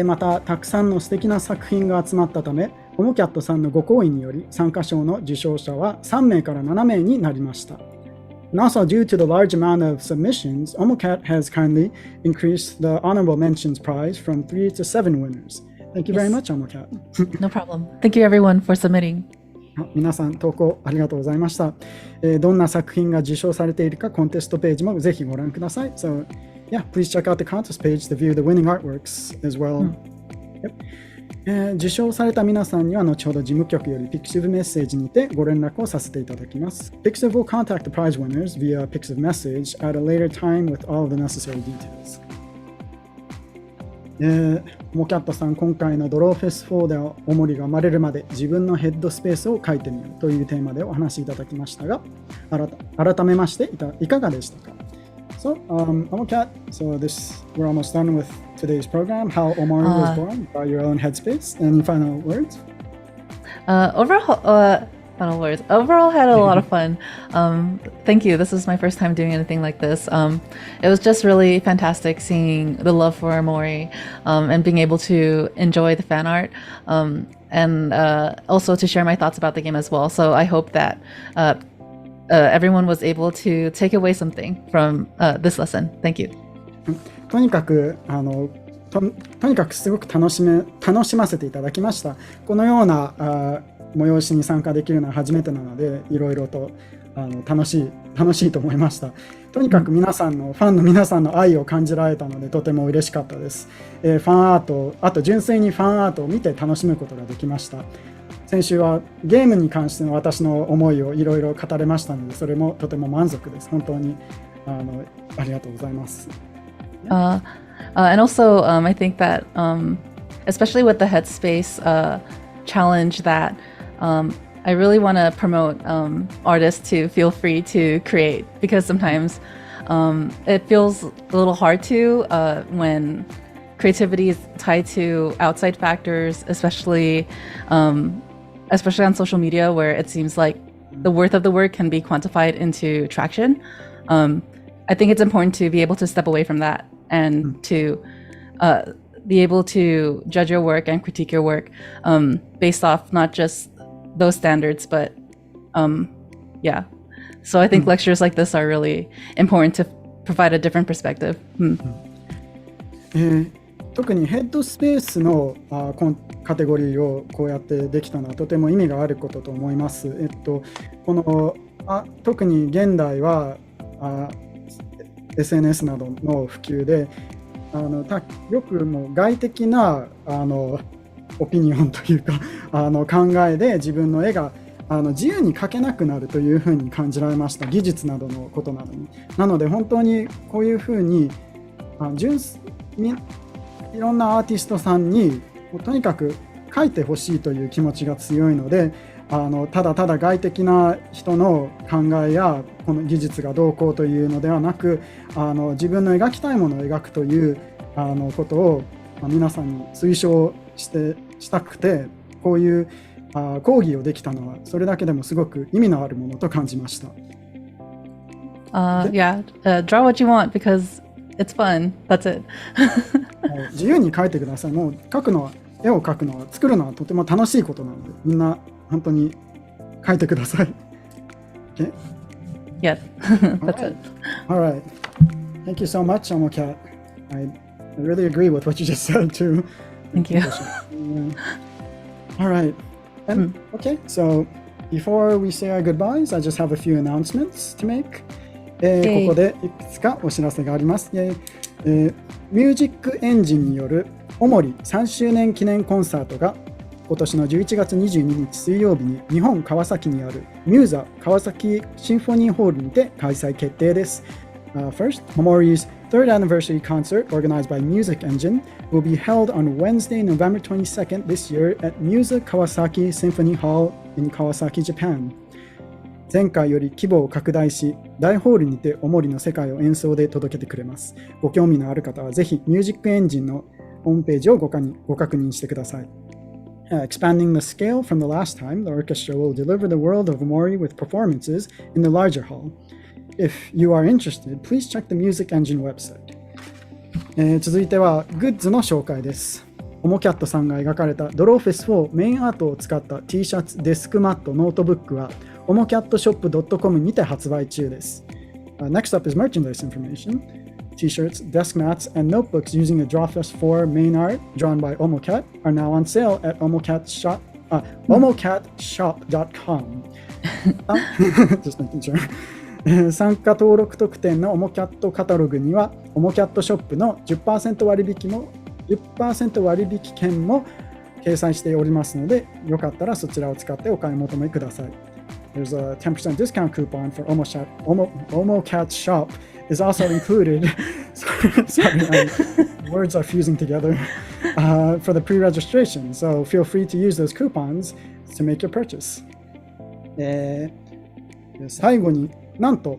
また、たくさんの素敵な作品が集まったため、OMOCATさんのご好意により参加賞の受賞者は3名から7名になりました。And also, due to the large amount of submissions, OMOCAT has kindly increased the honorable mentions prize from 3 to 7 winners. Thank you very much, OMOCAT. No problem. Thank you everyone for submitting. 皆さん投稿ありがとうございました。どんな作品が受賞されているかコンテストページもぜひご覧ください。So, yeah, please check out the contest page to view the winning artworks as well. Yep. 受賞された皆さんには後ほど事務局より pixiv メッセージにてご連絡をさせていただきます。pixiv will contact the prize winners via pixiv message at a later time with all of the necessary details. OMOCAT さん、今回のDrawfest4ではOMORIが生まれるまで自分のヘッドスペースを書いてみようというテーマでお話しいただきましたが、改めましていかがでしたか？ So, OMOCAT, we're almost done with today's program, how OMORI was born by your own headspace. Any final words? Overall, had a lot of fun. Thank you. This is my first time doing anything like this. It was just really fantastic seeing the love for OMORI and being able to enjoy the fan art and also to share my thoughts about the game as well. So I hope that everyone was able to take away something from this lesson. Thank you. とにかくすごく楽しませていただきました。このような催しに参加できるのは初めてなので、いろいろと楽しいと思いました。とにかくファンの皆さんの愛を感じられたので、とても嬉しかったです。ファンアート、あと純粋にファンアートを見て楽しむことができました。先週はゲームに関しての私の思いをいろいろ語れましたので、それもとても満足です。本当にありがとうございます。And also, I think that, especially with the Headspace challenge, that I really want to promote artists to feel free to create, because sometimes it feels a little hard to when creativity is tied to outside factors, especially on social media, where it seems like the worth of the work can be quantified into traction. I think it's important to be able to step away from that and to be able to judge your work and critique your work based off not just those standards, but yeah. So I think lectures like this are really important to provide a different perspective. 特にヘッドスペースのカテゴリーをこうやってできたのはとても意味があることと思います。この特に現代はSNS などの普及でよくもう外的なオピニオンというか考えで自分の絵が自由に描けなくなるというふうに感じられました。技術などのことなのに。なので本当にこういうふうにいろんなアーティストさんにとにかく描いてほしいという気持ちが強いので、ただただ外的な人の考えやこの技術がどうこうというのではなく、自分の描きたいものを描くということを皆さんに推奨したくて、こういう講義をできたのはそれだけでもすごく意味のあるものと感じました。Yeah, draw what you want because it's fun. That's it. 自由に描いてください。もう絵を描くのは作るのはとても楽しいことなので、みんな本当に描いてください。Okay? Yes, that's it. All right. Thank you so much, OMOCAT. I really agree with what you just said too. Thank you. All right. And okay, so before we say our goodbyes, I just have a few announcements to make. ここでいくつかお知らせがあります。ミュージックエンジンによるOMORI 3周年記念コンサートが今年の11月22日水曜日に日本川崎にあるミューザ川崎シンフォニーホールにて開催決定です。First, OMORI's third anniversary concert organized by Music Engine will be held on Wednesday, November 22nd this year at Musa Kawasaki Symphony Hall in Kawasaki, Japan. 前回より規模を拡大し、大ホールにてOMORIの世界を演奏で届けてくれます。ご興味のある方はぜひミュージックエンジンのホームページをご確認してください。Expanding the scale from the last time, the orchestra will deliver the world of OMORI with performances in the larger hall. If you are interested, please check the Music Engine website. 続いてはグッズの紹介です。OMOCAT さんが描かれたDrawfest4メインアートを使った T シャツ、デスクマット、ノートブックはOMOCATshop.com にて発売中です。Next up is merchandise information. T-shirts, desk mats, and notebooks using the Drawfest4 main art drawn by OMOCAT are now on sale at OMOCATshop.com. Just making sure. 参加登録特典の OMOCAT カタログには OMOCAT ショップの 10% 割引券も掲載しておりますので、よかったらそちらを使ってお買い求めください。There's a 10% discount coupon for OMOCAT shop is also included. Sorry, words are fusing together for the pre-registration. So feel free to use those coupons to make your purchase. 最後になんと、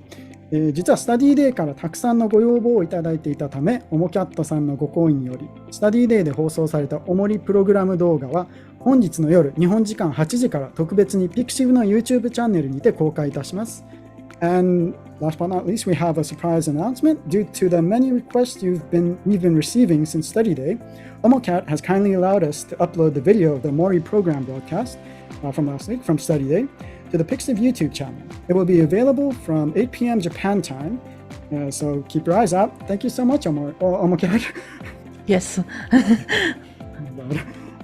実はスタディデイからたくさんのご要望をいただいていたため、OMOCAT さんのご好意により、スタディデイで放送されたOMORIプログラム動画は、本日の夜、日本時間8時から特別に pixiv の YouTube チャンネルにて公開いたします。And last but not least, we have a surprise announcement. Due to the many requests we've been receiving since study day, OMOCAT has kindly allowed us to upload the video of the OMORI program broadcast from last week, from study day, to the pixiv YouTube channel. It will be available from 8 p.m. Japan time. So keep your eyes out. Thank you so much, OMOCAT. Yes.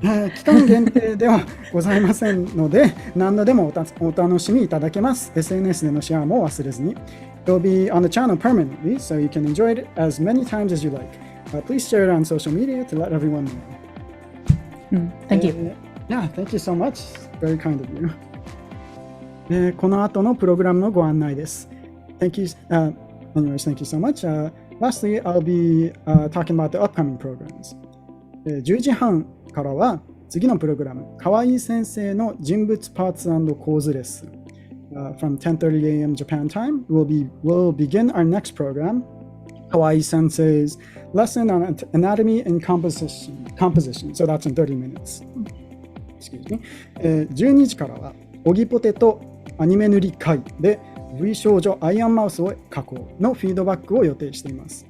期間限定ではございませんので、何度でもお楽しみいただけます。SNS でのシェアも忘れずに。It will be on the channel permanently, so you can enjoy it as many times as you like. Please share it on social media to let everyone know. Thank you. Yeah, thank you so much. Very kind of you. この後のプログラムのご案内です。Thank you. Anyways, thank you so much. Lastly, I'll be talking about the upcoming programs. 10時半からは次のプログラム、河合先生の人物パーツ&構図レッスン。From 10:30 a.m. Japan time, we'll begin our next program, Kawai Sensei's lesson on anatomy and composition. So that's in 30 minutes. Excuse me. 12時からは、オギポテとアニメ塗り会で V 少女アイアンマウスを加工のフィードバックを予定しています。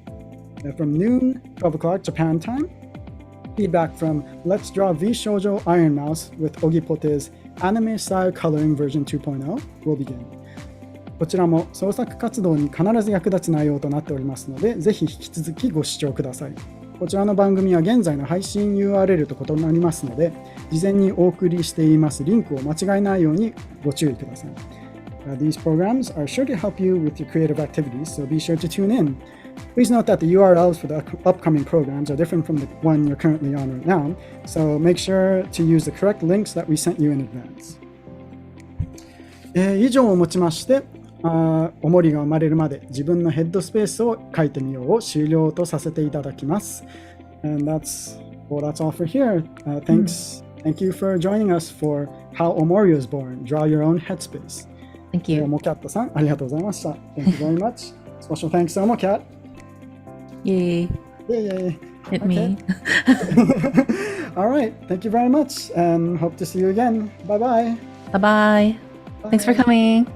From noon, 12 o'clock Japan time,Feedback from Let's Draw V Shoujo Iron Mouse with Ogipote's Anime Style Coloring Version 2.0 will begin. こちらも創作活動に必ず役立つ内容となっておりますので、ぜひ引き続きご視聴ください。こちらの番組は現在の配信 URL と異なりますので、事前にお送りしていますリンクを間違えないようにご注意ください。These programs are sure to help you with your creative activities, so be sure to tune in.Please note that the URLs for the upcoming programs are different from the one you're currently on right now, so make sure to use the correct links that we sent you in advance. 以上をもちまして、OMORIが生まれるまで自分のヘッドスペースを書いてみようを終了とさせていただきます。And that's all for here. Thank you for joining us for How OMORI was born. Draw your own headspace. Thank you. OMOCAT さん、ありがとうございました。Thank you very much. Special thanks to OMOCAT.Yay. Hit me. All right. Thank you very much and hope to see you again. Bye-bye. Bye-bye. Thanks for coming.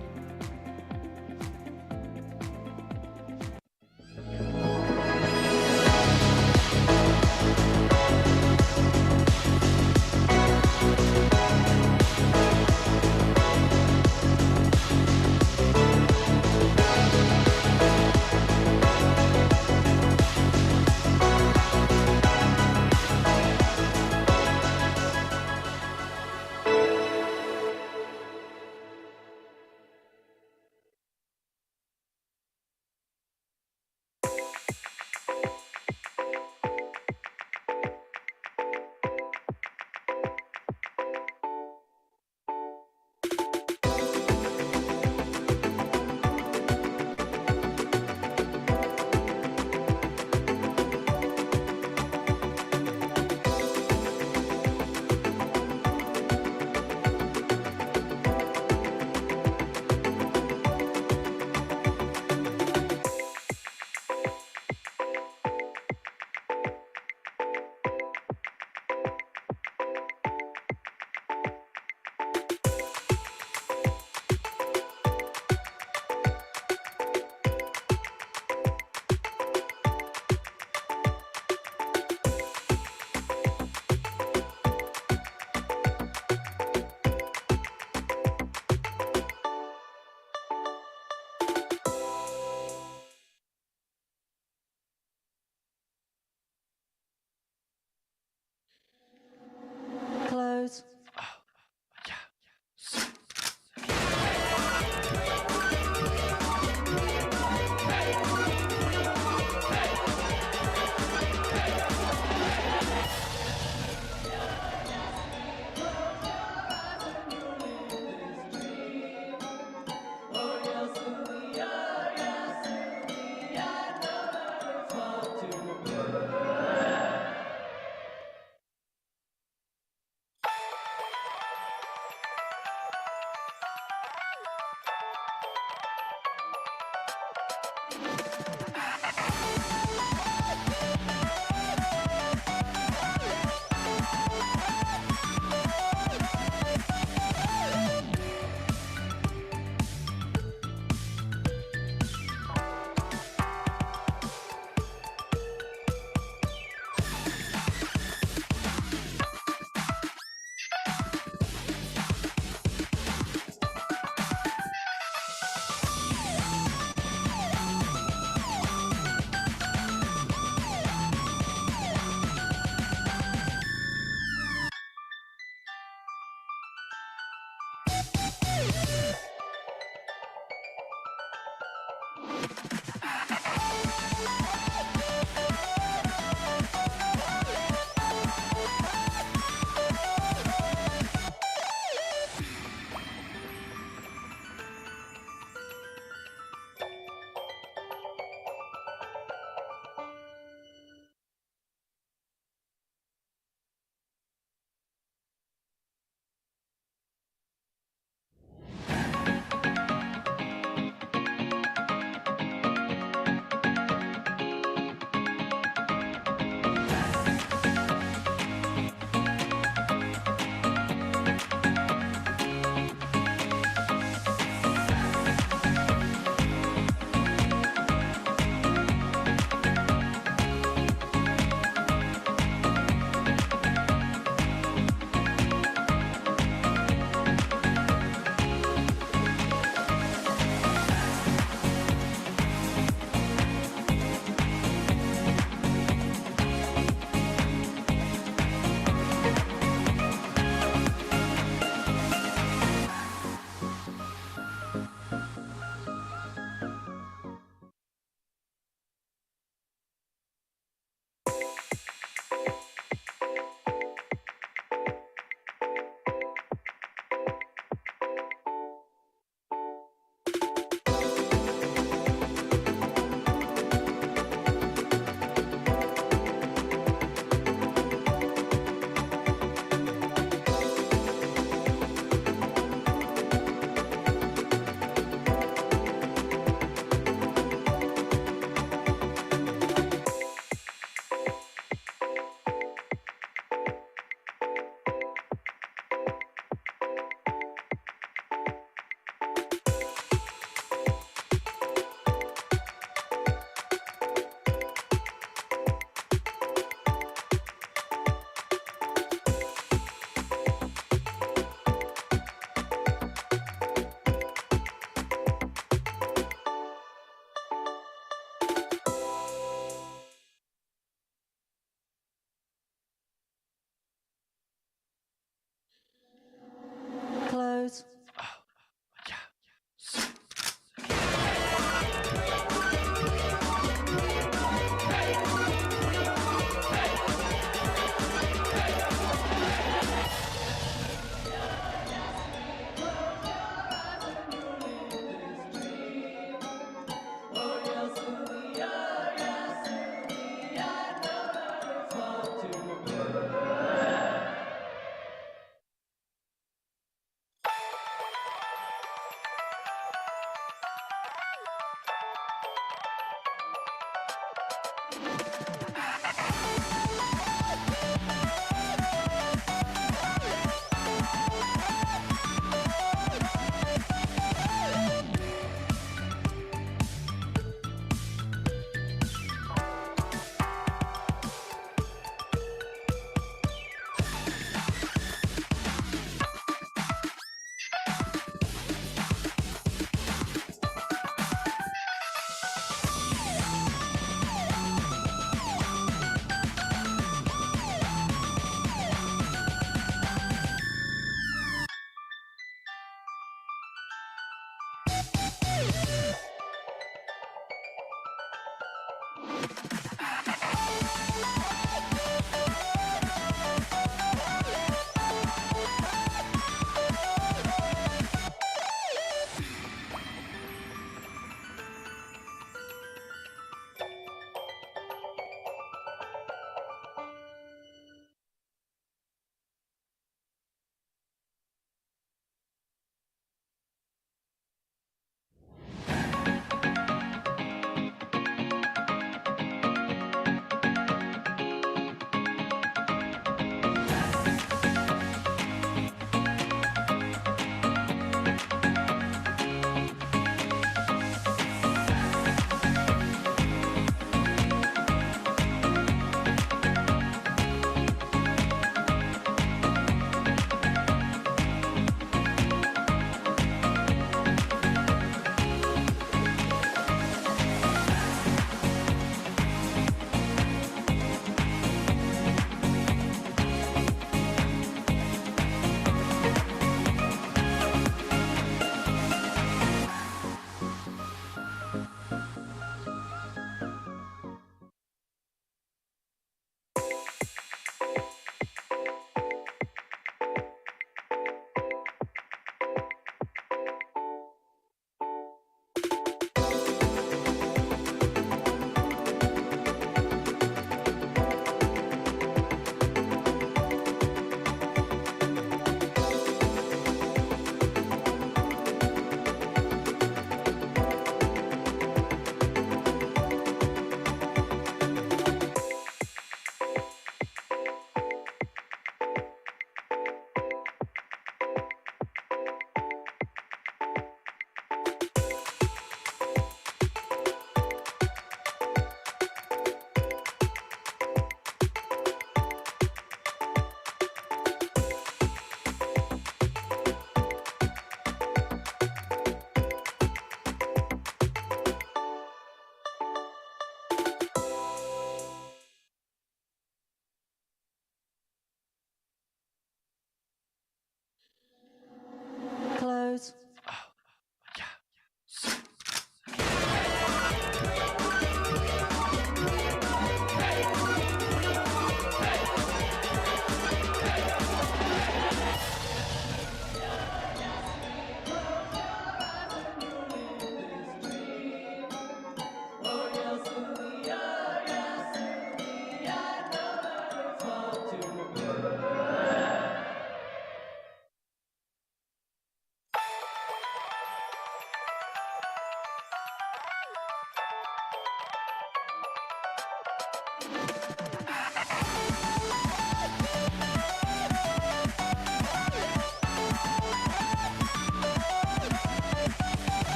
Close.